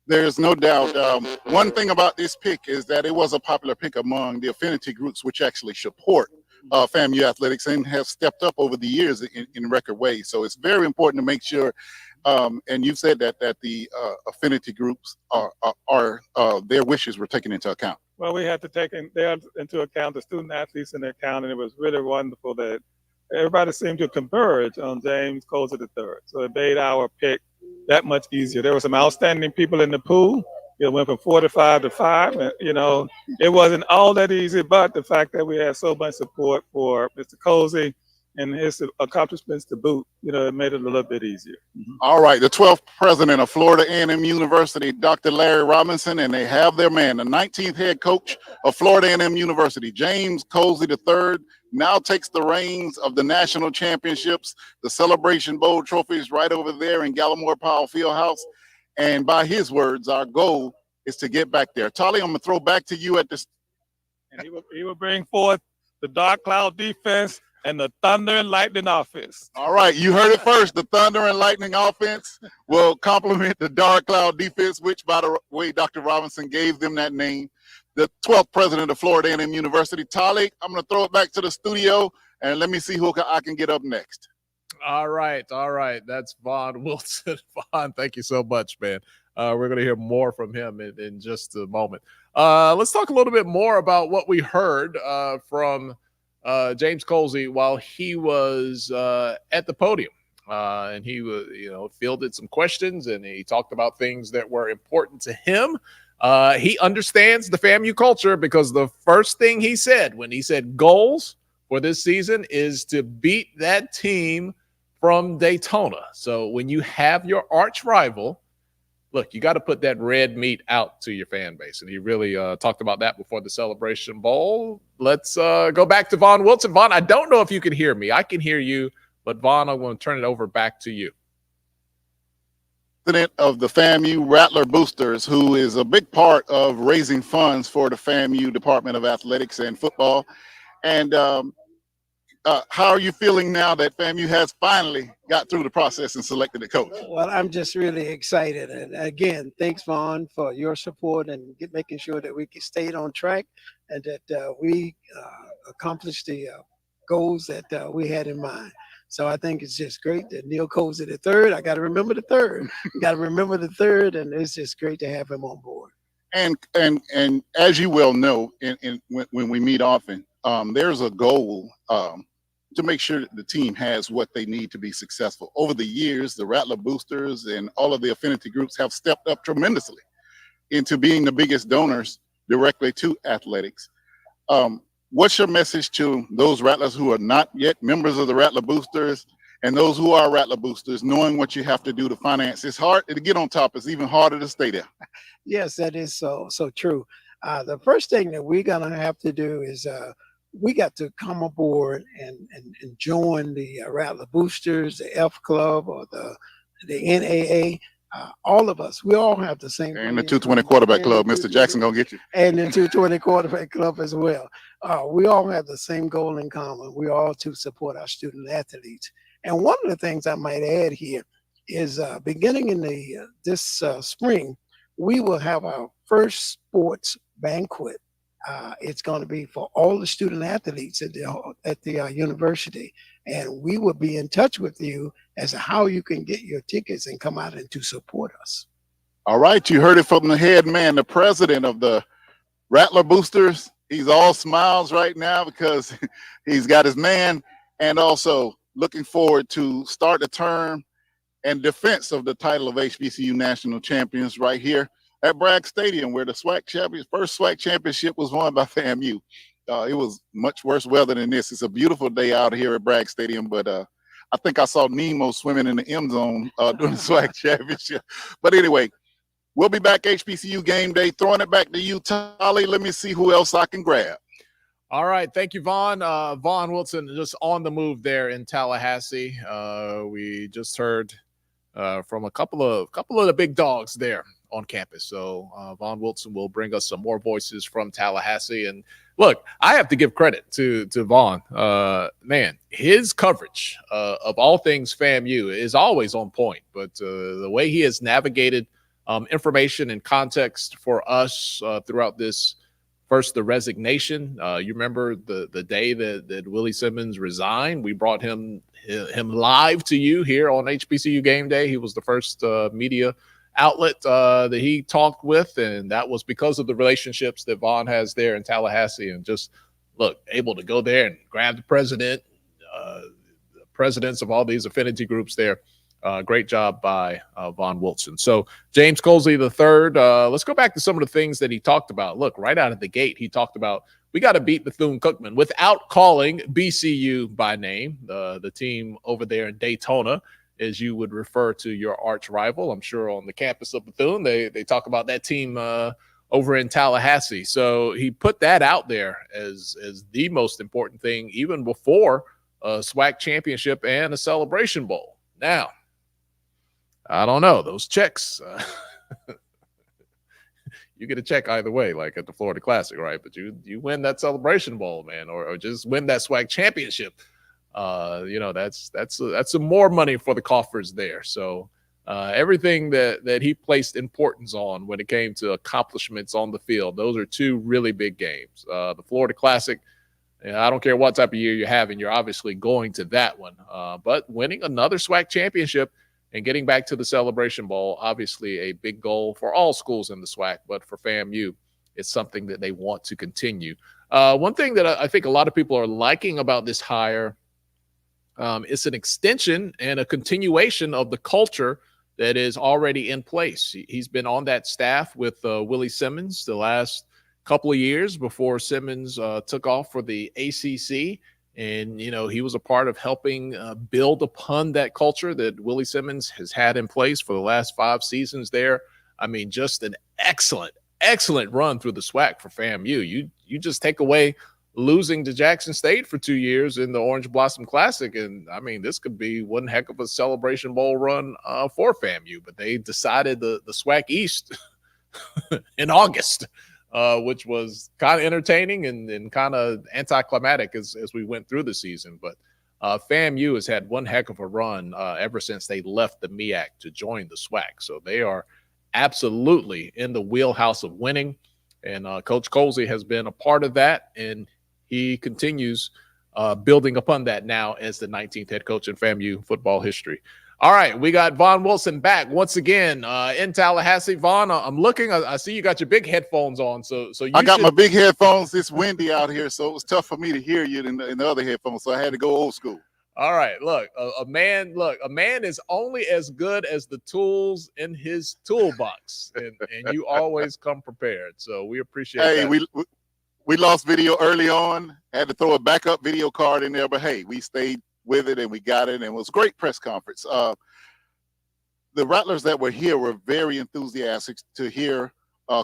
There's no doubt. One thing about this pick is that it was a popular pick among the affinity groups, which actually support FAMU athletics and have stepped up over the years in record ways. So it's very important to make sure, and you've said that the affinity groups are their wishes were taken into account. Well, we had to take into account the student athletes in the account, and it was really wonderful that everybody seemed to converge on James Colzie III. So it made our pick that much easier. There were some outstanding people in the pool. It went from 45 to 5. And, it wasn't all that easy, but the fact that we had so much support for Mr. Colzie and his accomplishments to boot, it made it a little bit easier. Mm-hmm. All right, the 12th president of Florida A&M University, Dr. Larry Robinson, and they have their man, the 19th head coach of Florida A&M University, James Colzie III, now takes the reins of the national championships, the Celebration Bowl trophies right over there in Gallimore Powell Fieldhouse. And by his words, our goal is to get back there. Tolly, I'm going to throw back to you at this. And he will bring forth the dark cloud defense and the thunder and lightning offense. All right, you heard it first. The thunder and lightning offense will complement the dark cloud defense, which, by the way, Dr. Robinson gave them that name. The 12th president of Florida A&M University, Tolly, I'm going to throw it back to the studio, and let me see who I can get up next. All right. That's Vaughn Wilson. Vaughn, thank you so much, man. We're going to hear more from him in just a moment. Let's talk a little bit more about what we heard from James Colzie while he was at the podium. And he fielded some questions, and he talked about things that were important to him. He understands the FAMU culture, because the first thing he said when he said goals for this season is to beat that team from Daytona. So when you have your arch rival, look, you got to put that red meat out to your fan base. And he really talked about that before the Celebration Bowl. Let's go back to Vaughn Wilson. Vaughn, I don't know if you can hear me. I can hear you, but Vaughn, I'm going to turn it over back to you. president of the FAMU Rattler Boosters, who is a big part of raising funds for the FAMU Department of Athletics and Football. And how are you feeling now that FAMU has finally got through the process and selected a coach? Well, I'm just really excited. And again, thanks, Vaughn, for your support and making sure that we stayed on track and that we accomplished the goals that we had in mind. So I think it's just great that Neil Colzie the third. I got to remember the third. Got to remember the third, and it's just great to have him on board. And as you well know, when we meet often, there's a goal to make sure that the team has what they need to be successful. Over the years, the Rattler Boosters and all of the affinity groups have stepped up tremendously into being the biggest donors directly to athletics. What's your message to those Rattlers who are not yet members of the Rattler Boosters and those who are Rattler Boosters, knowing what you have to do to finance? It's hard to get on top. It's even harder to stay there. Yes, that is so true. The first thing that we're going to have to do is we got to come aboard and join the Rattler Boosters, the F Club, or the NAA. All of us, we all have the same. And the 220 quarterback club, Mr. Jackson gonna get you. And the 220 quarterback club as well. We all have the same goal in common. We all to support our student athletes. And one of the things I might add here is beginning in this spring, we will have our first sports banquet. It's going to be for all the student athletes at the university. And we will be in touch with you as to how you can get your tickets and come out and to support us. All right, you heard it from the head man, the president of the Rattler Boosters. He's all smiles right now because he's got his man, and also looking forward to start the term and defense of the title of HBCU National Champions right here at Bragg Stadium, where the first SWAC championship was won by FAMU. It was much worse weather than this. It's a beautiful day out here at Bragg Stadium, but I think I saw Nemo swimming in the end zone during the SWAC championship. But anyway, we'll be back HBCU game day. Throwing it back to you, Colie. Let me see who else I can grab. All right. Thank you, Vaughn. Vaughn Wilson just on the move there in Tallahassee. We just heard from a couple of the big dogs there on campus. So Vaughn Wilson will bring us some more voices from Tallahassee. And look, I have to give credit to Vaughn. Man, his coverage of all things FAMU is always on point. But the way he has navigated information and context for us throughout this, first the resignation. You remember the day that Willie Simmons resigned. We brought him live to you here on HBCU Game Day. He was the first media outlet that he talked with, and that was because of the relationships that Vaughn has there in Tallahassee. And just look, able to go there and grab the presidents of all these affinity groups there. Great job by Vaughn Wilson. So James Colzie the third. Let's go back to some of the things that he talked about. Look, right out of the gate, he talked about we got to beat Bethune-Cookman without calling BCU by name, the team over there in Daytona, as you would refer to your arch rival. I'm sure on the campus of Bethune, they talk about that team over in Tallahassee. So he put that out there as the most important thing, even before a SWAC championship and a Celebration Bowl. Now, I don't know, those checks, you get a check either way, like at the Florida Classic, right? But you win that Celebration Bowl, man, or just win that SWAC championship. That's some more money for the coffers there. So everything that he placed importance on when it came to accomplishments on the field, those are two really big games. The Florida Classic, I don't care what type of year you're having, you're obviously going to that one. But winning another SWAC championship and getting back to the Celebration Bowl, obviously a big goal for all schools in the SWAC, but for FAMU, it's something that they want to continue. One thing that I think a lot of people are liking about this hire, it's an extension and a continuation of the culture that is already in place. He's been on that staff with Willie Simmons the last couple of years before Simmons took off for the ACC. And, he was a part of helping build upon that culture that Willie Simmons has had in place for the last 5 seasons there. I mean, just an excellent run through the SWAC for FAMU. You just take away losing to Jackson State for 2 years in the Orange Blossom Classic. And I mean, this could be one heck of a Celebration Bowl run for FAMU, but they decided the SWAC East in August, which was kind of entertaining and kind of anticlimactic as we went through the season. But FAMU has had one heck of a run ever since they left the MEAC to join the SWAC. So they are absolutely in the wheelhouse of winning. And Coach Colzie has been a part of that, and he continues building upon that now as the 19th head coach in FAMU football history. All right, we got Vaughn Wilson back once again in Tallahassee. Vaughn, I'm looking. I see you got your big headphones on. So I got my big headphones. It's windy out here, so it was tough for me to hear you in the other headphones. So I had to go old school. All right, look, a man is only as good as the tools in his toolbox, and you always come prepared. So we appreciate that. Hey, we lost video early on. Had to throw a backup video card in there, but hey, we stayed with it and we got it, and it was a great press conference. The Rattlers that were here were very enthusiastic to hear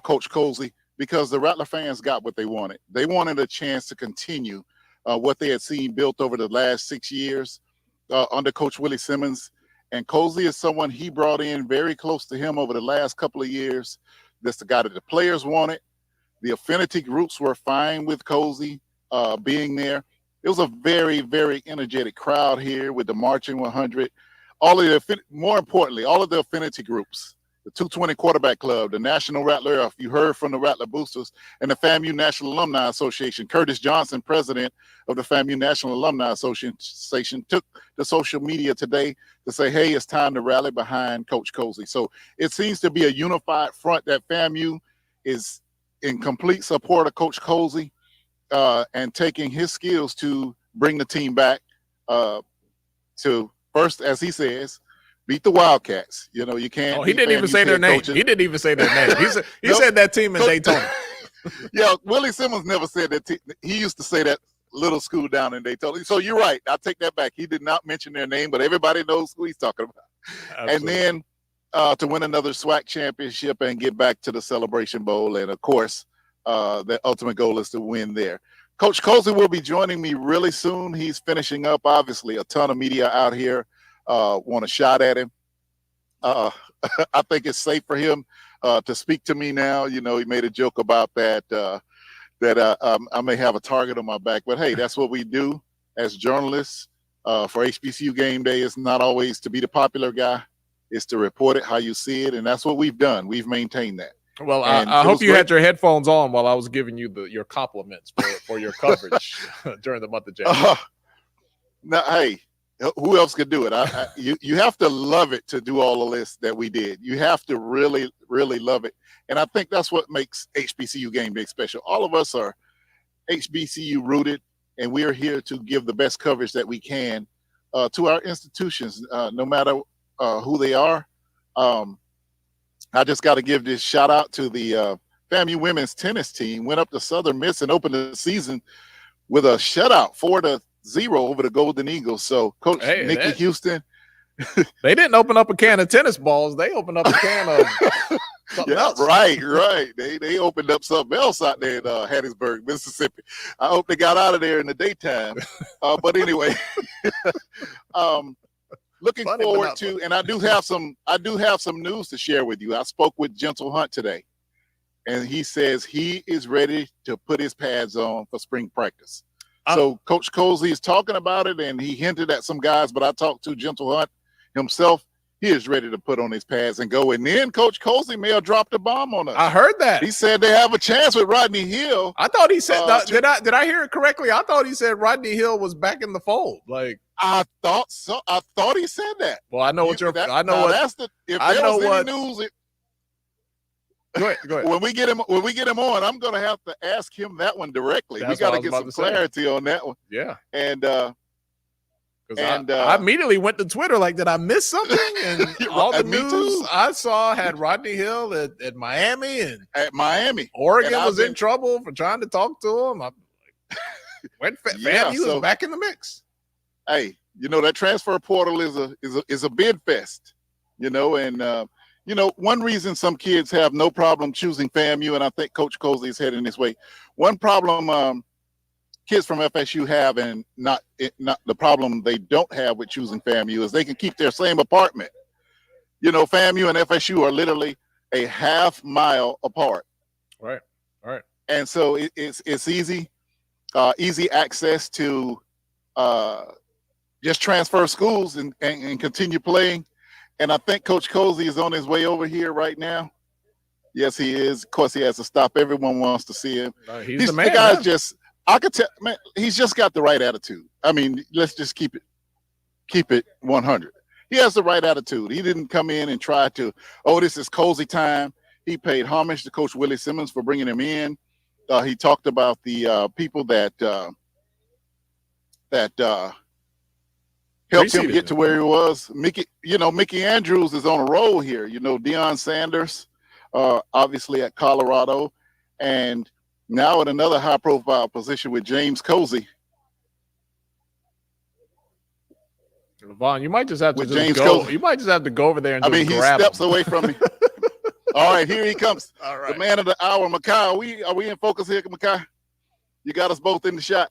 Coach Colzie, because the Rattler fans got what they wanted. They wanted a chance to continue what they had seen built over the last 6 years under Coach Willie Simmons. And Colzie is someone he brought in very close to him over the last couple of years. That's the guy that the players wanted. The affinity groups were fine with Colzie being there. It was a very, very energetic crowd here with the Marching 100. More importantly, all of the affinity groups, the 220 Quarterback Club, the National Rattler, if you heard from the Rattler Boosters, and the FAMU National Alumni Association. Curtis Johnson, president of the FAMU National Alumni Association, took the social media today to say, hey, it's time to rally behind Coach Colzie. So it seems to be a unified front that FAMU is in complete support of Coach Colzie and taking his skills to bring the team back to first, as he says, beat the Wildcats. You know, you can't. Oh, he didn't even say their name. He didn't even say their name. He said that team in Daytona. Yeah, Willie Simmons never said that. He used to say that little school down in Daytona. So you're right. I'll take that back. He did not mention their name, but everybody knows who he's talking about. Absolutely. And then to win another SWAC championship and get back to the Celebration Bowl. And of course, the ultimate goal is to win there. Coach Colzie will be joining me really soon. He's finishing up, obviously, a ton of media out here want a shot at him. I think it's safe for him to speak to me now. You know, he made a joke about that, I may have a target on my back. But, hey, that's what we do as journalists for HBCU Gameday. It's not always to be the popular guy. It's to report it how you see it, and that's what we've done. We've maintained that. Well, I hope you had your headphones on while I was giving you your compliments for your coverage during the month of January. Now, hey, who else could do it? You have to love it to do all the lists that we did. You have to really, really love it. And I think that's what makes HBCU Gameday special. All of us are HBCU rooted, and we are here to give the best coverage that we can to our institutions, no matter who they are. I just got to give this shout out to the FAMU women's tennis team. Went up to Southern Miss and opened the season with a shutout, 4-0 over the Golden Eagles. So, Coach Nikki Houston. They didn't open up a can of tennis balls. They opened up a can of something else. Right. They opened up something else out there in Hattiesburg, Mississippi. I hope they got out of there in the daytime. But anyway, looking forward to, and I do have some news to share with you. I spoke with Gentle Hunt today, and he says he is ready to put his pads on for spring practice. So Coach Colzie is talking about it, and he hinted at some guys, but I talked to Gentle Hunt himself. He is ready to put on his pads and go. And then Coach Colzie may have dropped a bomb on us. I heard that. He said they have a chance with Rodney Hill. I thought he said, did I hear it correctly? I thought he said Rodney Hill was back in the fold. Like, I thought so. I thought he said that. Well, I know what you're. I know what. That's the. If I there know was what. Any news, Go ahead. When we get him on, I'm going to have to ask him that one directly. That's we got to get some clarity on that one. Yeah. And I immediately went to Twitter like, did I miss something? And all the news I saw had Rodney Hill at Miami, and at Miami, Oregon was in trouble for trying to talk to him. I'm like, FAMU is back in the mix. Hey, you know that transfer portal is a bid fest, you know, and you know, one reason some kids have no problem choosing FAMU, and I think Coach Colzie is heading this way. One problem kids from FSU have, and not the problem they don't have with choosing FAMU is they can keep their same apartment. You know, FAMU and FSU are literally a half-mile apart. Right. And so it's easy access to just transfer schools and continue playing. And I think Coach Colzie is on his way over here right now. Yes, he is. Of course, he has to stop. Everyone wants to see him. He's the man. The guy's just, I could tell, man, he's just got the right attitude. I mean, let's just keep it 100. He has the right attitude. He didn't come in and try to, oh, this is Colzie time. He paid homage to Coach Willie Simmons for bringing him in. He talked about the people that helped him get to where he was. Mickey Andrews is on a roll here. You know, Deion Sanders, obviously at Colorado, and now at another high-profile position with James Colzie. Vaughn, you might just have to You might just have to go over there and I mean, he steps away from me. All right, here he comes. All right. The man of the hour, Makai. Are we in focus here, Makai? You got us both in the shot.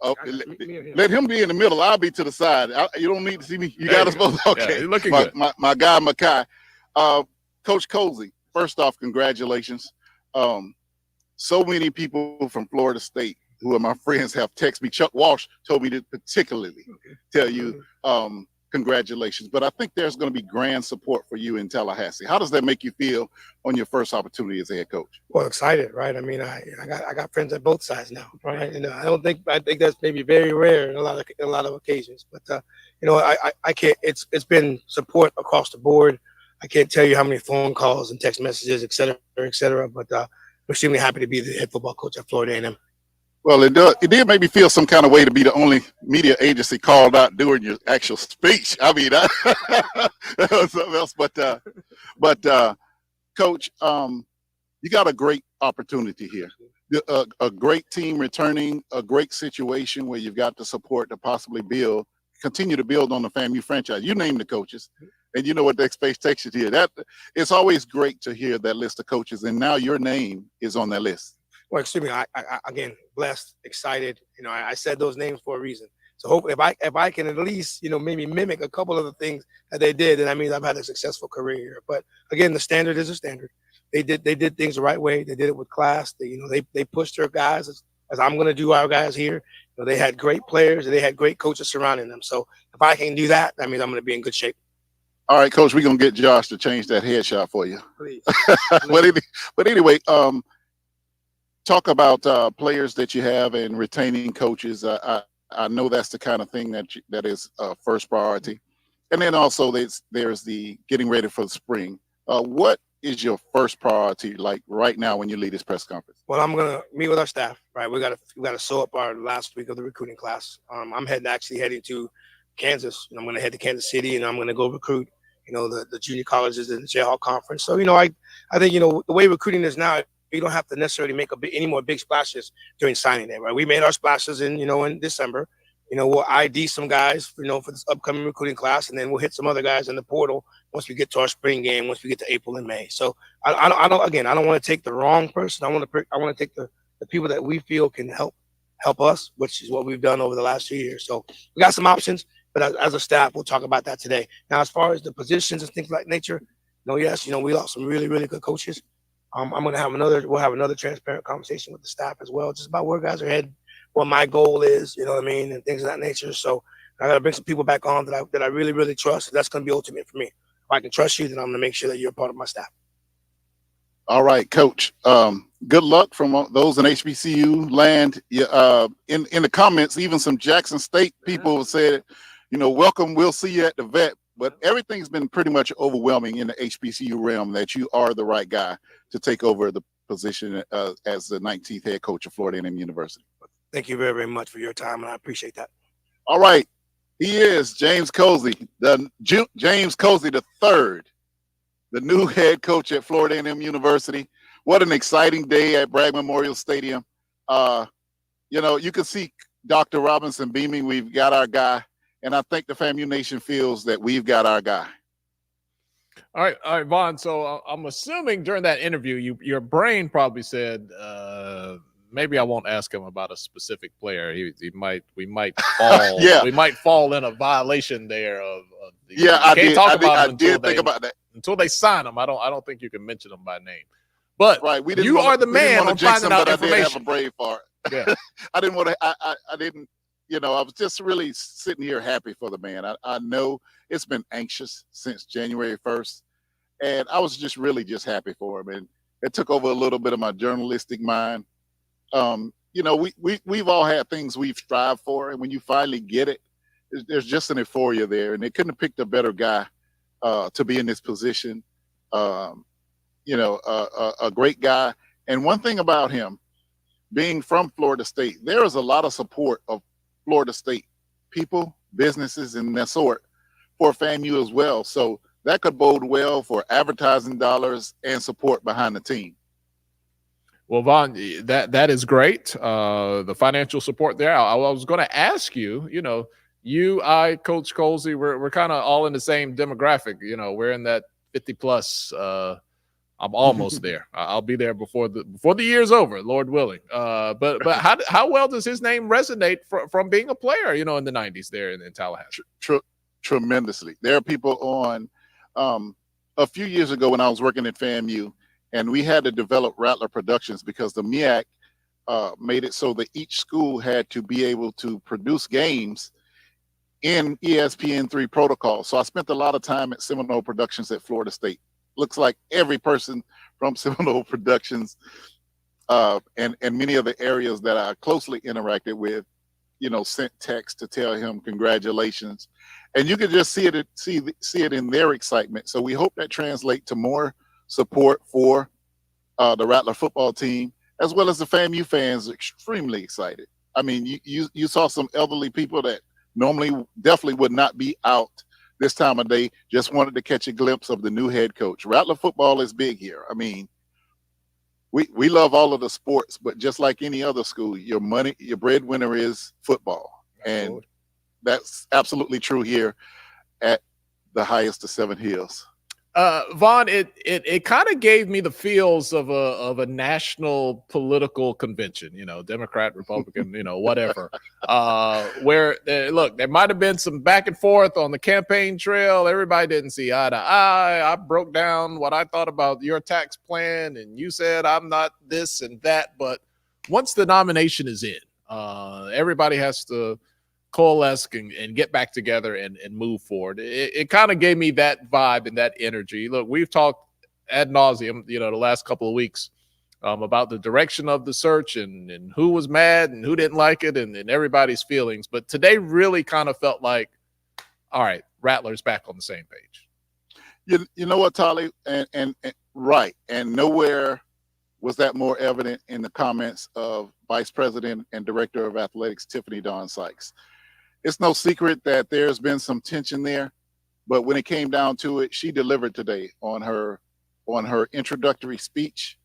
Oh, let him be in the middle. I'll be to the side. You don't need to see me. You got us both. Okay. Yeah, looking good. My guy, Makai. Coach Colzie, first off, congratulations. So many people from Florida State who are my friends have texted me. Chuck Walsh told me to particularly tell you congratulations. But I think there's going to be grand support for you in Tallahassee. How does that make you feel on your first opportunity as a head coach? Well, excited, right? I mean, I got friends at both sides now, right? And I think that's maybe very rare in a lot of occasions. But I can't. It's been support across the board. I can't tell you how many phone calls and text messages, et cetera. But I'm extremely happy to be the head football coach at Florida A&M. Well, it did make me feel some kind of way to be the only media agency called out during your actual speech. I mean, that was something else. But Coach, you got a great opportunity here. A great team returning, a great situation where you've got the support to possibly continue to build on the FAMU franchise. You name the coaches, and you know what the expectation here. It's always great to hear that list of coaches, and now your name is on that list. Well, excuse me. I again, blessed, excited. I said those names for a reason. So hopefully, if I can at least, maybe mimic a couple of the things that they did, then that means I've had a successful career here. But again, the standard is a standard. They did things the right way. They did it with class. They pushed their guys as I'm going to do our guys here. They had great players. They had great coaches surrounding them. So if I can do that, that means I'm going to be in good shape. All right, Coach, we're going to get Josh to change that headshot for you. Please. But anyway, talk about players that you have and retaining coaches. I know that's the kind of thing that is first priority. And then also there's the getting ready for the spring. What is your first priority like right now when you lead this press conference? Well, I'm going to meet with our staff, right? We got to sew up our last week of the recruiting class. I'm heading to Kansas. I'm going to head to Kansas City, and I'm going to go recruit, the junior colleges in the Jayhawk Conference. So, I think, the way recruiting is now, you don't have to necessarily make any more big splashes during signing day, right? We made our splashes in December. We'll ID some guys, for this upcoming recruiting class, and then we'll hit some other guys in the portal once we get to our spring game, once we get to April and May. So I don't want to take the wrong person. I want to take the people that we feel can help us, which is what we've done over the last 2 years. So we got some options, but as a staff, we'll talk about that today. Now, as far as the positions and things like nature, yes, we lost some really, really good coaches. We'll have another transparent conversation with the staff as well, just about where guys are headed, what my goal is, and things of that nature. So I got to bring some people back on that I really, really trust. That's going to be ultimate for me. If I can trust you, then I'm going to make sure that you're a part of my staff. All right, Coach. Good luck from those in HBCU land. In the comments, even some Jackson State people said, welcome. We'll see you at the vet. But everything's been pretty much overwhelming in the HBCU realm that you are the right guy to take over the position as the 19th head coach of Florida A&M University. Thank you very, very much for your time, and I appreciate that. All right. He is James Colzie, James Colzie III, the new head coach at Florida A&M University. What an exciting day at Bragg Memorial Stadium. You can see Dr. Robinson beaming. We've got our guy. And I think the FAMU Nation feels that we've got our guy. All right, Vaughn. So I'm assuming during that interview, your brain probably said, maybe I won't ask him about a specific player. We might fall. Yeah. We might fall in a violation there of the, Yeah, you can't talk about I him until did think about that. until they sign him. I don't think you can mention them by name. But Right, you are the man on finding out but I did have a information. brave heart. Yeah. I didn't want to. I didn't. You know, I was just really sitting here happy for the man. I know it's been anxious since January 1st, and I was just really just happy for him. And it took over a little bit of my journalistic mind. You know, we've all had things we've strived for, and when you finally get it, there's just an euphoria there. And they couldn't have picked a better guy to be in this position. You know, a great guy. And one thing about him, being from Florida State, there is a lot of support of Florida State people, businesses, and that sort for FAMU as well. So that could bode well for advertising dollars and support behind the team. Well, Vaughn, that is great. The financial support there. I was going to ask you, you know, Coach Colzie, we're kind of all in the same demographic. You know, we're in that 50 plus. I'm almost there. I'll be there before the year's over, Lord willing. But how well does his name resonate from being a player, you know, in the 90s there in Tallahassee? Tremendously. There are people on a few years ago when I was working at FAMU, and we had to develop Rattler Productions because the MEAC made it so that each school had to be able to produce games in ESPN3 protocol. So I spent a lot of time at Seminole Productions at Florida State. Looks like every person from Seminole Productions and many of the areas that I closely interacted with, you know, sent text to tell him congratulations. And you could just see it in their excitement. So we hope that translates to more support for the Rattler football team, as well as the FAMU fans extremely excited. I mean, you saw some elderly people that normally definitely would not be out this time of day, just wanted to catch a glimpse of the new head coach. Rattler football is big here. I mean, we love all of the sports, but just like any other school, your breadwinner is football. And that's absolutely true here at the highest of Seven Hills. Vaughn, it kind of gave me the feels of a national political convention, you know, Democrat, Republican, you know, whatever. Where look, there might have been some back and forth on the campaign trail. Everybody didn't see eye to eye. I broke down what I thought about your tax plan, and you said I'm not this and that. But once the nomination is in, everybody has to coalesce and get back together and move forward. It kind of gave me that vibe and that energy. Look, we've talked ad nauseum, you know, the last couple of weeks about the direction of the search and who was mad and who didn't like it and everybody's feelings. But today really kind of felt like, all right, Rattlers back on the same page. You know what, Tolly, and right, and nowhere was that more evident in the comments of Vice President and Director of Athletics Tiffany Sykes. It's no secret that there's been some tension there, but when it came down to it, she delivered today on her introductory speech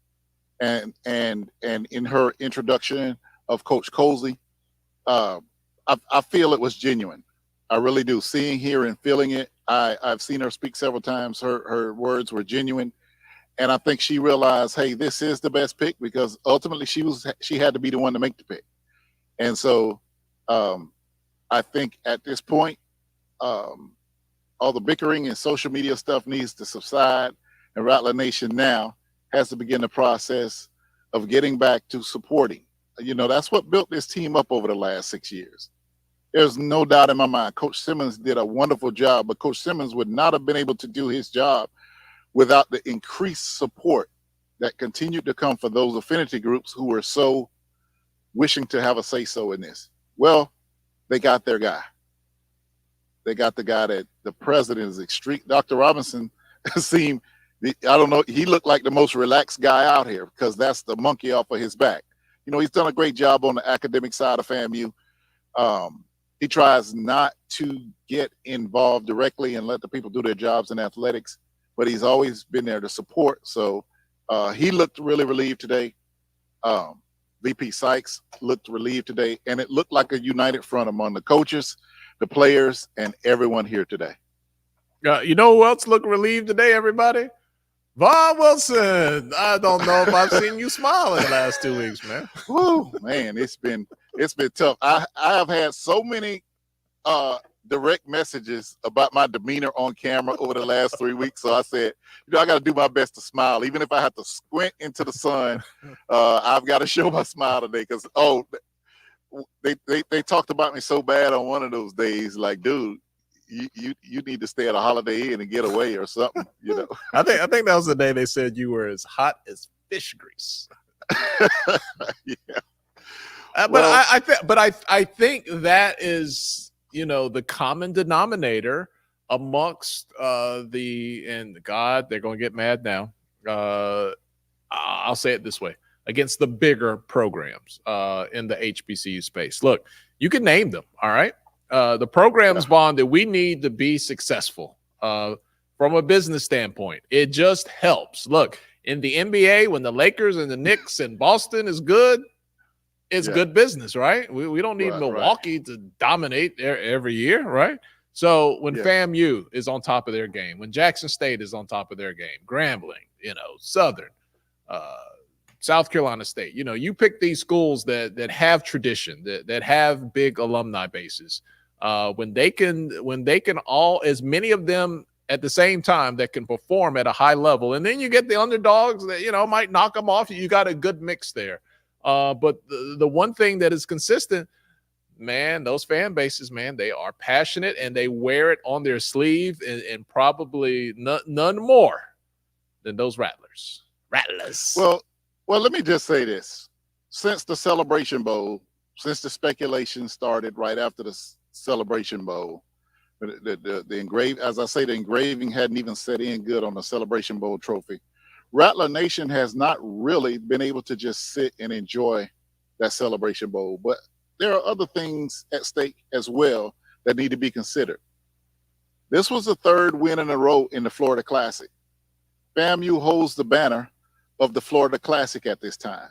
and in her introduction of Coach Colzie. I feel it was genuine. I really do. Seeing, hearing, feeling it. I've seen her speak several times. Her words were genuine. And I think she realized, hey, this is the best pick, because ultimately she had to be the one to make the pick. And so I think at this point, all the bickering and social media stuff needs to subside, and Rattler Nation now has to begin the process of getting back to supporting. You know, that's what built this team up over the last 6 years. There's no doubt in my mind. Coach Simmons did a wonderful job, but Coach Simmons would not have been able to do his job without the increased support that continued to come for those affinity groups who were so wishing to have a say-so in this. Well, they got their guy. They got the guy that the president is extreme. Dr. Robinson seemed, I don't know, he looked like the most relaxed guy out here, because that's the monkey off of his back. You know, he's done a great job on the academic side of FAMU. He tries not to get involved directly and let the people do their jobs in athletics, but he's always been there to support. So he looked really relieved today. VP Sykes looked relieved today, and it looked like a united front among the coaches, the players, and everyone here today. You know who else looked relieved today, everybody? Vaughn Wilson, I don't know if I've seen you smile in the last 2 weeks, man. Woo, man, it's been tough. I have had so many direct messages about my demeanor on camera over the last 3 weeks. So I said, I got to do my best to smile, even if I have to squint into the sun. I've got to show my smile today because they talked about me so bad on one of those days. Like, dude, you need to stay at a Holiday Inn and get away or something. I think that was the day they said you were as hot as fish grease. Yeah. I think that is, the common denominator amongst and God, they're going to get mad now. I'll say it this way, against the bigger programs in the HBCU space. Look, you can name them. All right. The programs, Vaughn, that we need to be successful from a business standpoint. It just helps. Look, in the NBA, when the Lakers and the Knicks and Boston is good, it's good business, right? We don't need Milwaukee to dominate every year, right? So when FAMU is on top of their game, when Jackson State is on top of their game, Grambling, Southern, South Carolina State, you pick these schools that have tradition, that have big alumni bases. When they can all, as many of them at the same time that can perform at a high level, and then you get the underdogs that might knock them off. You got a good mix there. But the one thing that is consistent, man, those fan bases, man, they are passionate and they wear it on their sleeve, and probably none more than those Rattlers. Well, let me just say this: since the Celebration Bowl, since the speculation started right after the Celebration Bowl, the engraving hadn't even set in good on the Celebration Bowl trophy. Rattler Nation has not really been able to just sit and enjoy that Celebration Bowl, but there are other things at stake as well that need to be considered. This was the third win in a row in the Florida Classic. FAMU holds the banner of the Florida Classic at this time.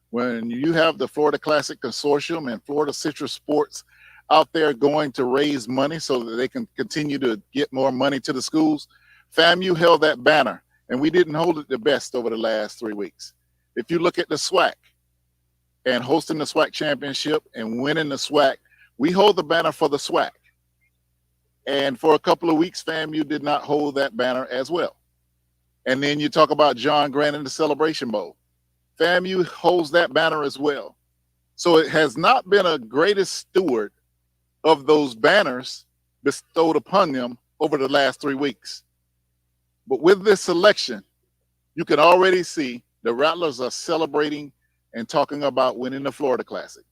When you have the Florida Classic Consortium and Florida Citrus Sports out there going to raise money so that they can continue to get more money to the schools, FAMU held that banner. And we didn't hold it the best over the last 3 weeks. If you look at the SWAC and hosting the SWAC championship and winning the SWAC, we hold the banner for the SWAC. And for a couple of weeks, FAMU did not hold that banner as well. And then you talk about John Grant and the Celebration Bowl. FAMU holds that banner as well. So it has not been a greatest steward of those banners bestowed upon them over the last 3 weeks. But with this selection, you can already see the Rattlers are celebrating and talking about winning the Florida Classic,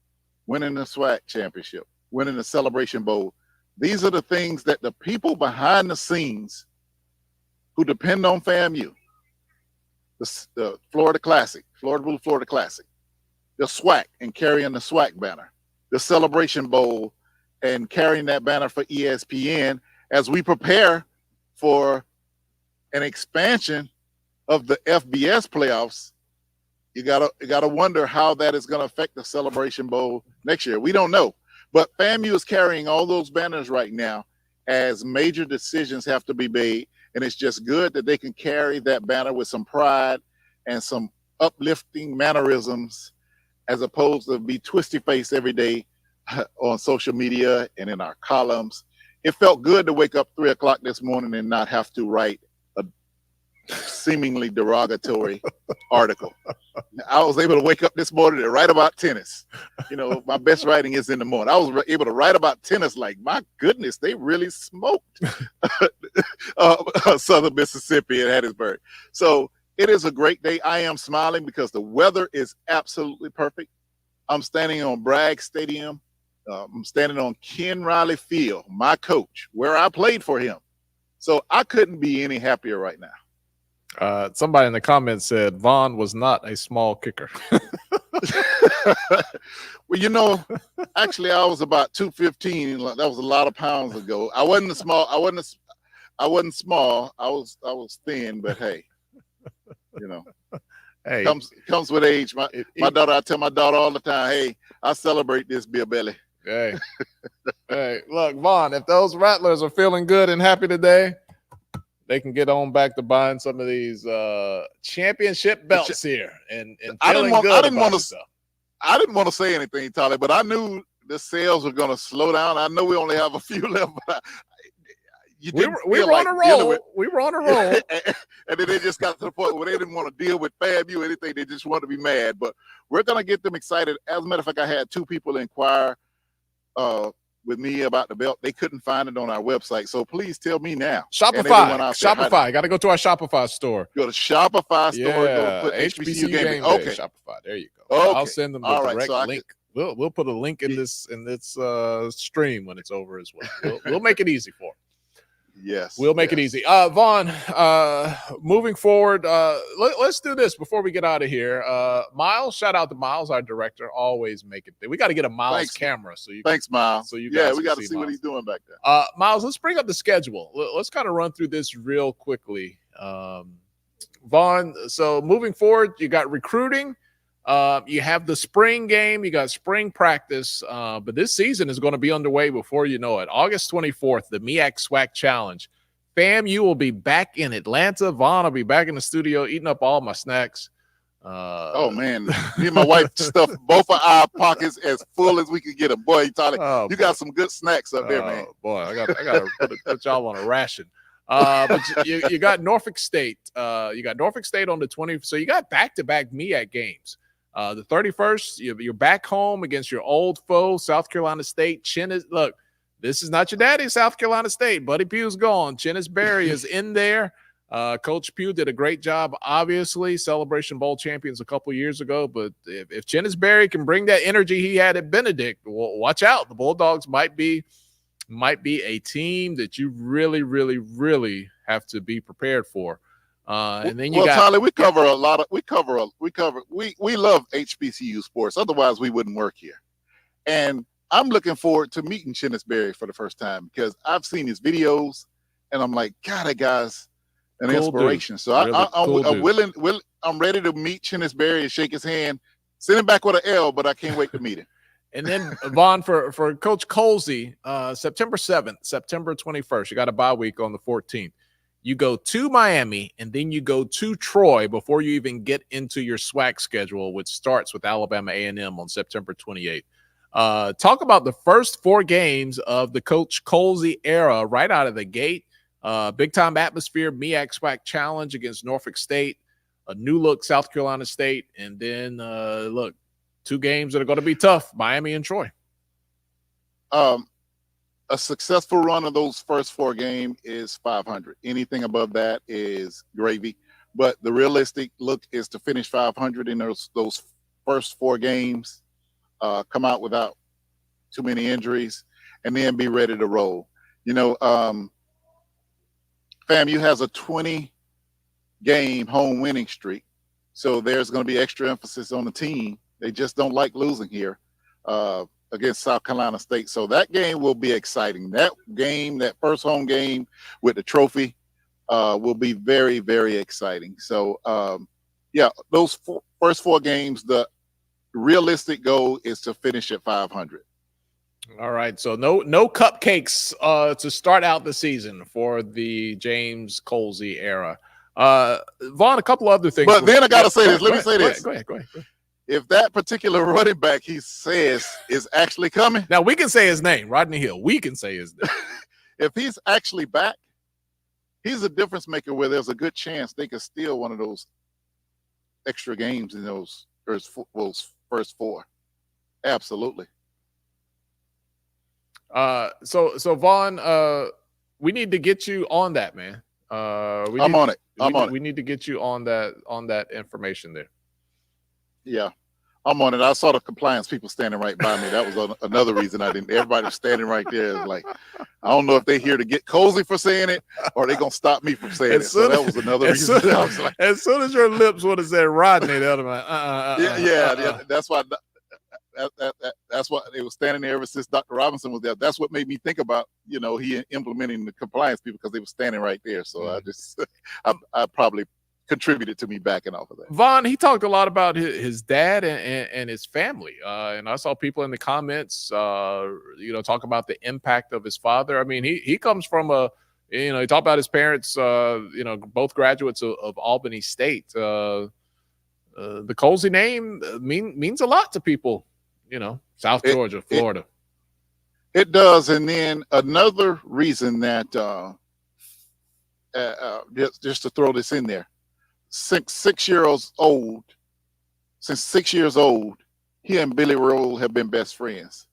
winning the SWAC championship, winning the Celebration Bowl. These are the things that the people behind the scenes who depend on FAMU, the Florida Classic, Florida Classic, the SWAC and carrying the SWAC banner, the Celebration Bowl and carrying that banner for ESPN as we prepare for an expansion of the FBS playoffs. You gotta wonder how that is going to affect the Celebration Bowl next year. We don't know, but FAMU is carrying all those banners right now as major decisions have to be made, and it's just good that they can carry that banner with some pride and some uplifting mannerisms, as opposed to be twisty faced every day on social media and in our columns. It felt good to wake up 3 o'clock this morning and not have to write a seemingly derogatory article. I was able to wake up this morning and write about tennis. My best writing is in the morning. I was able to write about tennis like, my goodness, they really smoked Southern Mississippi and Hattiesburg. So it is a great day. I am smiling because the weather is absolutely perfect. I'm standing on Bragg Stadium. I'm standing on Ken Riley Field, my coach, where I played for him. So I couldn't be any happier right now. Somebody in the comments said Vaughn was not a small kicker. Well, actually, I was about 215. That was a lot of pounds ago. I wasn't small. I wasn't small. I was thin, but hey, hey, comes with age. My daughter, I tell my daughter all the time, hey, I celebrate this beer belly. Hey, look, Vaughn, if those Rattlers are feeling good and happy today, they can get on back to buying some of these championship belts here and feeling good about themselves. I didn't want to say anything, Tyler, but I knew the sales were going to slow down. I know we only have a few left, but we were on a roll. We were on a roll. And then they just got to the point where they didn't want to deal with FAMU or anything. They just wanted to be mad. But we're going to get them excited. As a matter of fact, I had 2 people inquire with me about the belt. They couldn't find it on our website. So please tell me now. Shopify. Got to go to our Shopify store. Go to Shopify store. Yeah, go put HBCU Gameday. Okay. Shopify. There you go. Okay. I'll send them the direct link. We'll put a link in this stream when it's over as well. We'll make it easy for them. Yes. We'll make it easy. Vaughn, moving forward, let's do this before we get out of here. Miles, shout out to Miles, our director, always make it. We got to get a Miles camera. Thanks, Miles. So you guys we got to see what he's doing back there. Miles, let's bring up the schedule. Let's kind of run through this real quickly. Vaughn, so moving forward, you got recruiting. You have the spring game, you got spring practice, but this season is going to be underway before you know it. August 24th, the MEAC SWAC Challenge. FAMU will be back in Atlanta. Vaughn will be back in the studio eating up all my snacks. Oh, man. Me and my wife stuffed both of our pockets as full as we could get them. Boy, Tyler, you got some good snacks up there, man. Boy, I got to put y'all on a ration. But you got Norfolk State. You got Norfolk State on the 20th. So you got back-to-back MEAC games. The 31st, you're back home against your old foe, South Carolina State. Look, this is not your daddy, South Carolina State. Buddy Pugh's gone. Chinnis Berry is in there. Coach Pugh did a great job, obviously, Celebration Bowl champions a couple years ago. But if Chinnis Berry can bring that energy he had at Benedict, well, watch out. The Bulldogs might be a team that you really, really, really have to be prepared for. And then you got Tyler, we love HBCU sports. Otherwise, we wouldn't work here. And I'm looking forward to meeting Chinnis Berry for the first time because I've seen his videos and I'm like, God, that guy's an inspiration. Dude. So really I'm ready to meet Chinnis Berry and shake his hand, send him back with an L, but I can't wait to meet him. And then Vaughn, for Coach Colzie, September 7th, September 21st, you got a bye week on the 14th. You go to Miami, and then you go to Troy before you even get into your SWAC schedule, which starts with Alabama A&M on September 28th. Talk about the first 4 games of the Coach Colzie era right out of the gate. Big-time atmosphere, MEAC SWAC Challenge against Norfolk State, a new-look South Carolina State, and then, 2 games that are going to be tough, Miami and Troy. A successful run of those first 4 games is 500. Anything above that is gravy. But the realistic look is to finish 500 in those first 4 games, come out without too many injuries, and then be ready to roll. You know, FAMU has a 20-game home winning streak, so there's going to be extra emphasis on the team. They just don't like losing here. Against South Carolina State. So that game will be exciting. That game, that first home game with the trophy will be very, very exciting. So, those first 4 games, the realistic goal is to finish at 500. All right. So no cupcakes to start out the season for the James Colzie era. Vaughn, a couple other things. But then I got to say this. Let me say this. Go ahead. If that particular running back he says is actually coming. Now, we can say his name, Rodney Hill. We can say his name. If he's actually back, he's a difference maker where there's a good chance they could steal one of those extra games in those first 4. Absolutely. So Vaughn, we need to get you on that, man. I'm on it. We need to get you on that information there. Yeah, I'm on it. I saw the compliance people standing right by me. That was another reason I didn't. Everybody was standing right there. Like, I don't know if they're here to get Colzie for saying it or they're going to stop me from saying it. So that was another reason. I was like, as soon as your lips would have said Rodney, the other man, yeah. That's why. That's why they were standing there ever since Dr. Robinson was there. That's what made me think about, he implementing the compliance people because they were standing right there. So I probably contributed to me backing off of that. Vaughn, he talked a lot about his dad and his family. And I saw people in the comments, talk about the impact of his father. I mean, he comes from a You know, he talked about his parents, you know, both graduates of Albany State. The Colzie name means a lot to people, you know, South Georgia, Florida. It does. And then another reason that just to throw this in there, since 6 years old, he and Billy Roll have been best friends.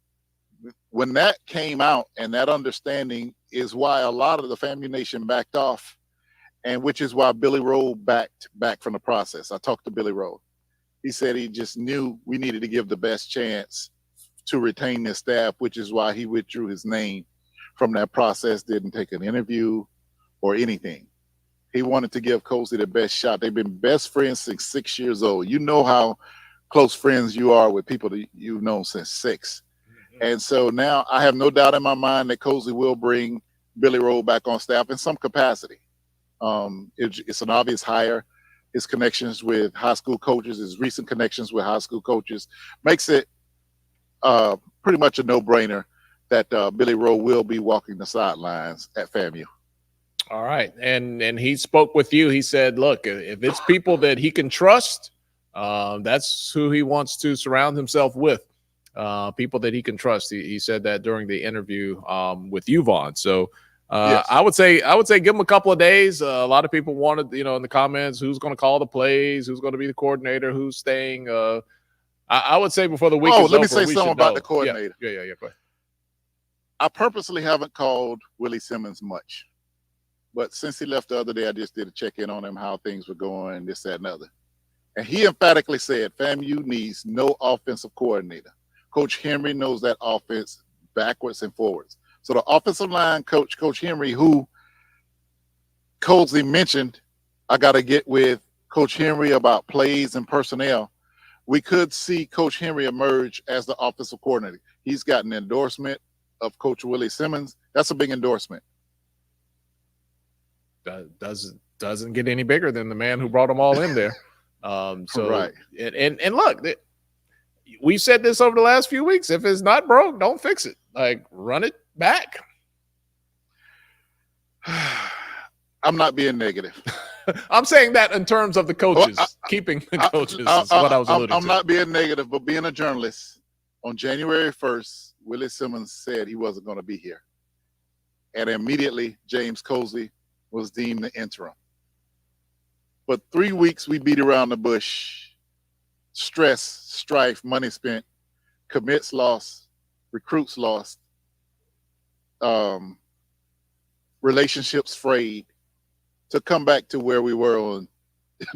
When that came out, and that understanding is why a lot of the FAMU Nation backed off, and which is why Billy Roll backed back from the process. I talked to Billy Roll. He said he just knew we needed to give the best chance to retain this staff, which is why he withdrew his name from that process, didn't take an interview or anything. He wanted to give Colzie the best shot. They've been best friends since 6 years old. You know how close friends you are with people that you've known since 6. And so now I have no doubt in my mind that Colzie will bring Billy Roll back on staff in some capacity. It's an obvious hire. His connections with high school coaches, his recent connections with high school coaches, makes it pretty much a no-brainer that Billy Roll will be walking the sidelines at FAMU. All right. And he spoke with you. He said, look, if it's people that he can trust, that's who he wants to surround himself with. People that he can trust. He said that during the interview with you, Vaughn. So yes. I would say give him a couple of days. A lot of people wanted, you know, in the comments, who's going to call the plays, who's going to be the coordinator, who's staying. I would say before the week is over, let me say something about the coordinator. Yeah. Go ahead. I purposely haven't called Willie Simmons much, but since he left the other day, I just did a check-in on him, how things were going, this, that, and other. And he emphatically said FAMU needs no offensive coordinator. Coach Henry knows that offense backwards and forwards. So the offensive line coach, Coach Henry, who Colzie mentioned, I got to get with Coach Henry about plays and personnel. We could see Coach Henry emerge as the offensive coordinator. He's got an endorsement of Coach Willie Simmons. That's a big endorsement. Doesn't get any bigger than the man who brought them all in there. Right. And look, we said this over the last few weeks. If it's not broke, don't fix it. Like, run it back. I'm not being negative. I'm saying that in terms of the coaches, keeping the coaches is what I was alluding to. I'm not being negative, but being a journalist, on January 1st, Willie Simmons said he wasn't going to be here. And immediately, James Colzie was deemed the interim. For 3 weeks, we beat around the bush. Stress, strife, money spent, commits lost, recruits lost, relationships frayed, to come back to where we were on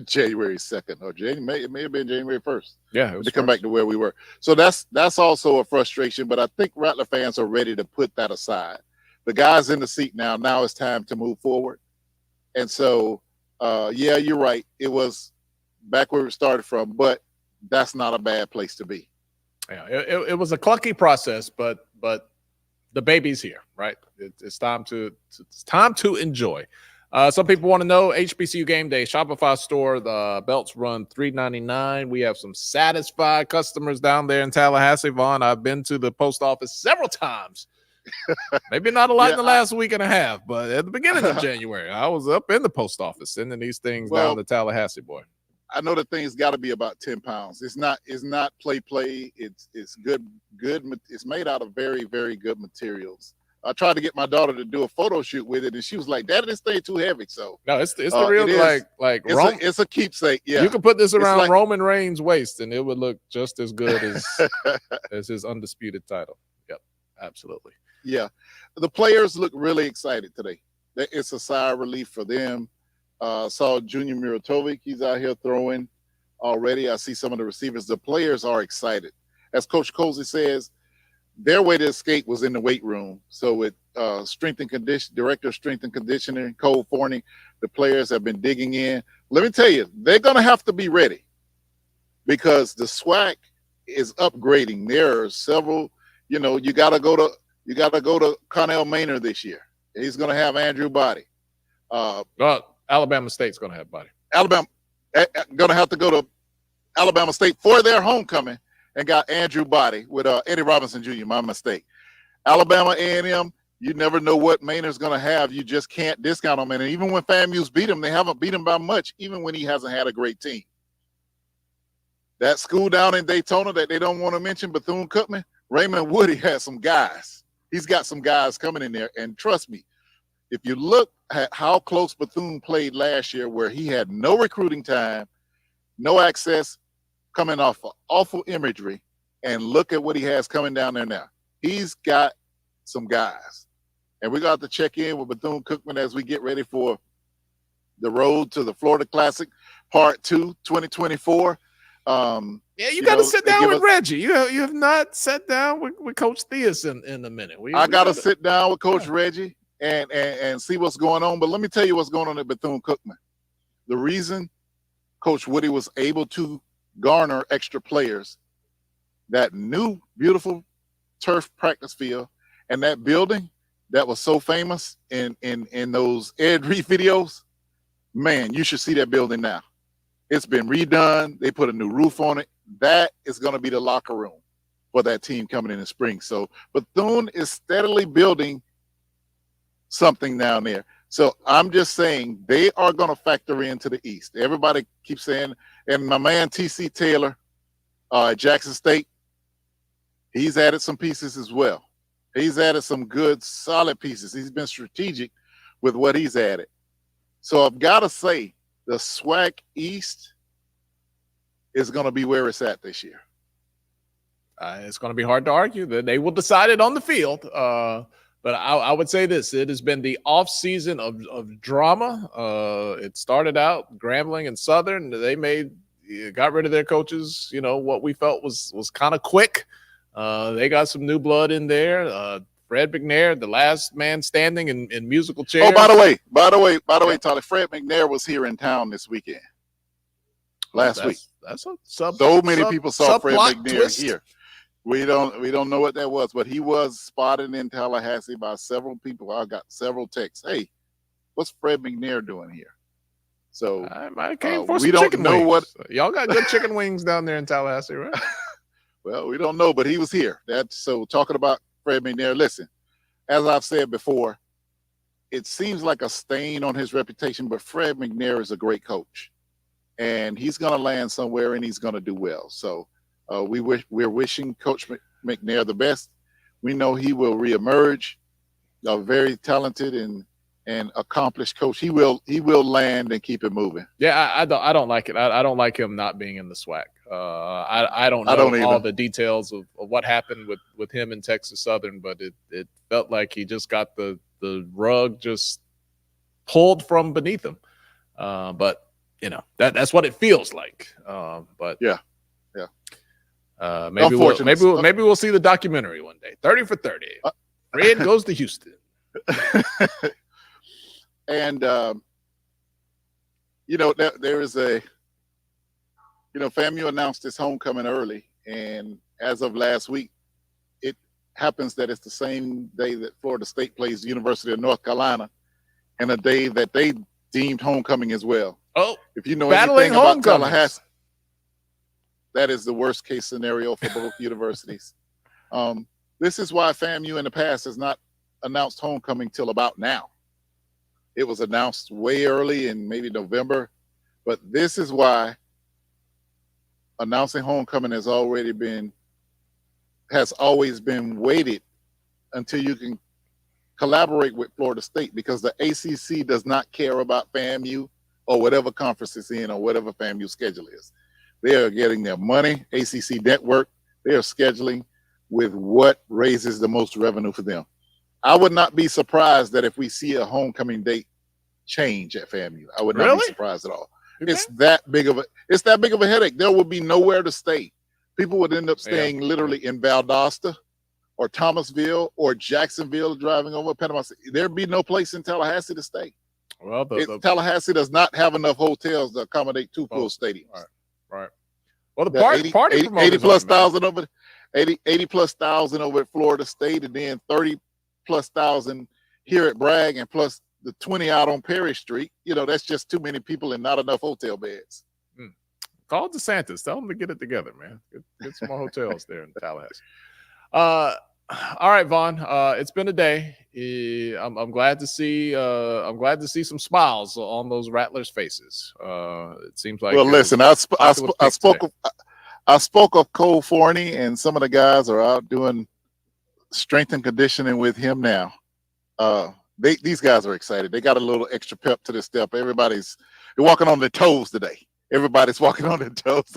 January 2nd or it may have been January 1st. Yeah, to come back to where we were. So that's also a frustration, but I think Rattler fans are ready to put that aside. The guy's in the seat now. Now it's time to move forward. And so, yeah, you're right. It was back where we started from, but that's not a bad place to be. Yeah, it was a clunky process, but the baby's here, right? It's time to enjoy. Some people want to know HBCU Gameday Shopify store. The belts run $3.99. We have some satisfied customers down there in Tallahassee, Vaughn. I've been to the post office several times. Maybe not a lot in the last week and a half, but at the beginning of January, I was up in the post office sending these things down to Tallahassee, boy. I know the thing's got to be about 10 pounds. It's not play. It's good. It's made out of very, very good materials. I tried to get my daughter to do a photo shoot with it, and she was like, "Daddy, this thing too heavy." So no, it's the real it's a keepsake. Yeah, you can put this around Roman Reigns' waist, and it would look just as good as his undisputed title. Yep, absolutely. Yeah, the players look really excited today. It's a sigh of relief for them. Saw Junior Muratovic, he's out here throwing already. I see some of the receivers. The players are excited. As Coach Colzie says, their way to escape was in the weight room. So with Director of Strength and Conditioning, Cole Forney, the players have been digging in. Let me tell you, they're going to have to be ready because the SWAC is upgrading. There are several, you got to go to Connell Maynard this year. He's going to have Andrew Body. Alabama State's going to have Body. Alabama going to have to go to Alabama State for their homecoming and got Andrew Body with Eddie Robinson Jr., my mistake. Alabama A&M, You never know what Maynard's going to have. You just can't discount him. And even when FAMU's beat him, they haven't beat him by much, even when he hasn't had a great team. That school down in Daytona that they don't want to mention, Bethune-Cookman, Raymond Woody has some guys. He's got some guys coming in there. And trust me, if you look at how close Bethune played last year, where he had no recruiting time, no access, coming off of awful imagery, and look at what he has coming down there now. He's got some guys. And we got to check in with Bethune-Cookman as we get ready for the road to the Florida Classic Part 2, 2024. Yeah, you got to sit down with Reggie. You have not sat down with Coach Theus in a minute. I got to sit down with Coach Reggie and see what's going on. But let me tell you what's going on at Bethune-Cookman. The reason Coach Woody was able to garner extra players, that new beautiful turf practice field and that building that was so famous in those Ed Reed videos, man, you should see that building now. It's been redone. They put a new roof on it. That is going to be the locker room for that team coming in the spring. So Bethune is steadily building something down there. So I'm just saying they are going to factor into the East. Everybody keeps saying, and my man TC Taylor at Jackson State, he's added some pieces as well. He's added some good, solid pieces. He's been strategic with what he's added. So I've got to say, the SWAC East is going to be where it's at this year. It's going to be hard to argue that they will decide it on the field. But I would say this: it has been the off season of drama. It started out Grambling and Southern. They got rid of their coaches. You know, what we felt was kind of quick. They got some new blood in there. Fred McNair, the last man standing in musical chairs. Oh, by the way, Tyler, Fred McNair was here in town this weekend. Last week. That's a sub. So many people saw Fred McNair twist. here. We don't know what that was, but he was spotted in Tallahassee by several people. I got several texts. Hey, what's Fred McNair doing here? So I came for some we don't chicken know wings. what Y'all got good chicken wings down there in Tallahassee, right? Well, we don't know, but he was here. So talking about Fred McNair, listen, as I've said before, it seems like a stain on his reputation, but Fred McNair is a great coach, and he's going to land somewhere and he's going to do well. So we're wishing Coach McNair the best. We know he will reemerge, a very talented and accomplished coach. He will land and keep it moving. Yeah, I don't like it. I don't like him not being in the SWAC. I don't know all the details of what happened with him in Texas Southern, but it felt like he just got the rug just pulled from beneath him. But you know, that's what it feels like. But yeah. Maybe we'll see the documentary one day. 30 for 30. Fred goes to Houston. And you know, there is FAMU announced its homecoming early, and as of last week, it happens that it's the same day that Florida State plays the University of North Carolina, and a day that they deemed homecoming as well. Oh, if you know anything about Tallahassee, that is the worst case scenario for both universities. This is why FAMU in the past has not announced homecoming till about now. It was announced way early in maybe November, but this is why announcing homecoming has always been waited until you can collaborate with Florida State, because the ACC does not care about FAMU or whatever conference it's in or whatever FAMU schedule is. They are getting their money, ACC network. They are scheduling with what raises the most revenue for them. I would not be surprised that if we see a homecoming date change at FAMU. I would not be surprised at all. Okay. It's that big of a headache. There will be nowhere to stay. People would end up staying literally in Valdosta or Thomasville or Jacksonville, driving over Panama City. There'd be no place in Tallahassee to stay. Well, Tallahassee does not have enough hotels to accommodate two full stadiums. Right. Well, the party 80 plus thousand over 80 plus thousand over at Florida State, and then 30 plus thousand here at Bragg, and plus the 20 out on Perry Street. You know, that's just too many people and not enough hotel beds. Call DeSantis. Tell them to get it together, man. Get some more hotels there in Tallahassee. All right, Vaughn. It's been a day. I'm glad to see. I'm glad to see some smiles on those Rattlers' faces. It seems like. Well, listen, I spoke today. I spoke of Cole Forney, and some of the guys are out doing strength and conditioning with him now. These guys are excited. They got a little extra pep to their step. They're walking on their toes today. Everybody's walking on their toes.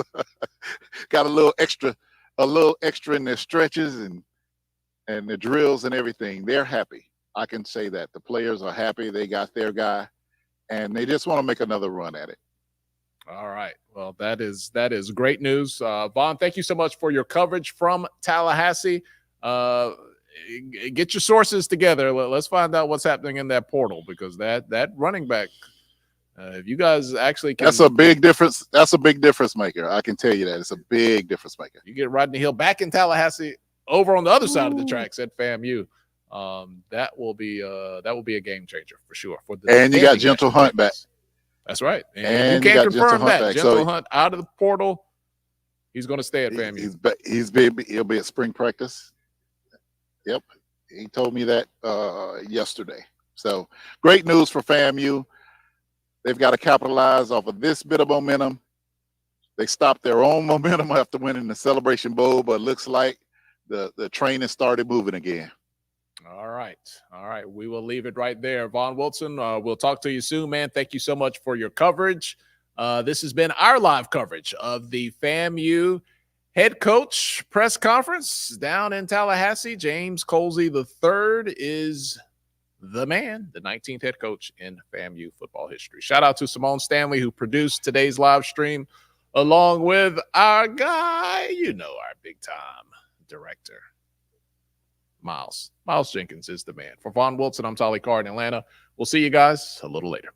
Got a little extra in their stretches and the drills and everything. They're happy. I can say that. The players are happy. They got their guy, and they just want to make another run at it. All right. Well, that is great news. Vaughn, thank you so much for your coverage from Tallahassee. Get your sources together. Let's find out what's happening in that portal, because that running back, if you guys actually can. That's a big difference. That's a big difference maker. I can tell you that. It's a big difference maker. You get Rodney Hill back in Tallahassee over on the other side of the tracks at FAMU. That will be a game changer for sure. And you got Gentle Hunt back. That's right. And you you can't got confirm Gentle Hunt that. back. Gentle So Hunt out of the portal. He's going to stay at FAMU. He'll be at spring practice. Yep. He told me that yesterday. So great news for FAMU. They've got to capitalize off of this bit of momentum. They stopped their own momentum after winning the Celebration Bowl, but it looks like the train has started moving again. All right. We will leave it right there. Vaughn Wilson, we'll talk to you soon, man. Thank you so much for your coverage. This has been our live coverage of the FAMU head coach press conference down in Tallahassee. James Colzie III is the man, the 19th head coach in FAMU football history. Shout out to Simone Stanley, who produced today's live stream, along with our guy, our big time director, Miles Jenkins is the man. For Vaughn Wilson, I'm Tolly Carr in Atlanta. We'll see you guys a little later.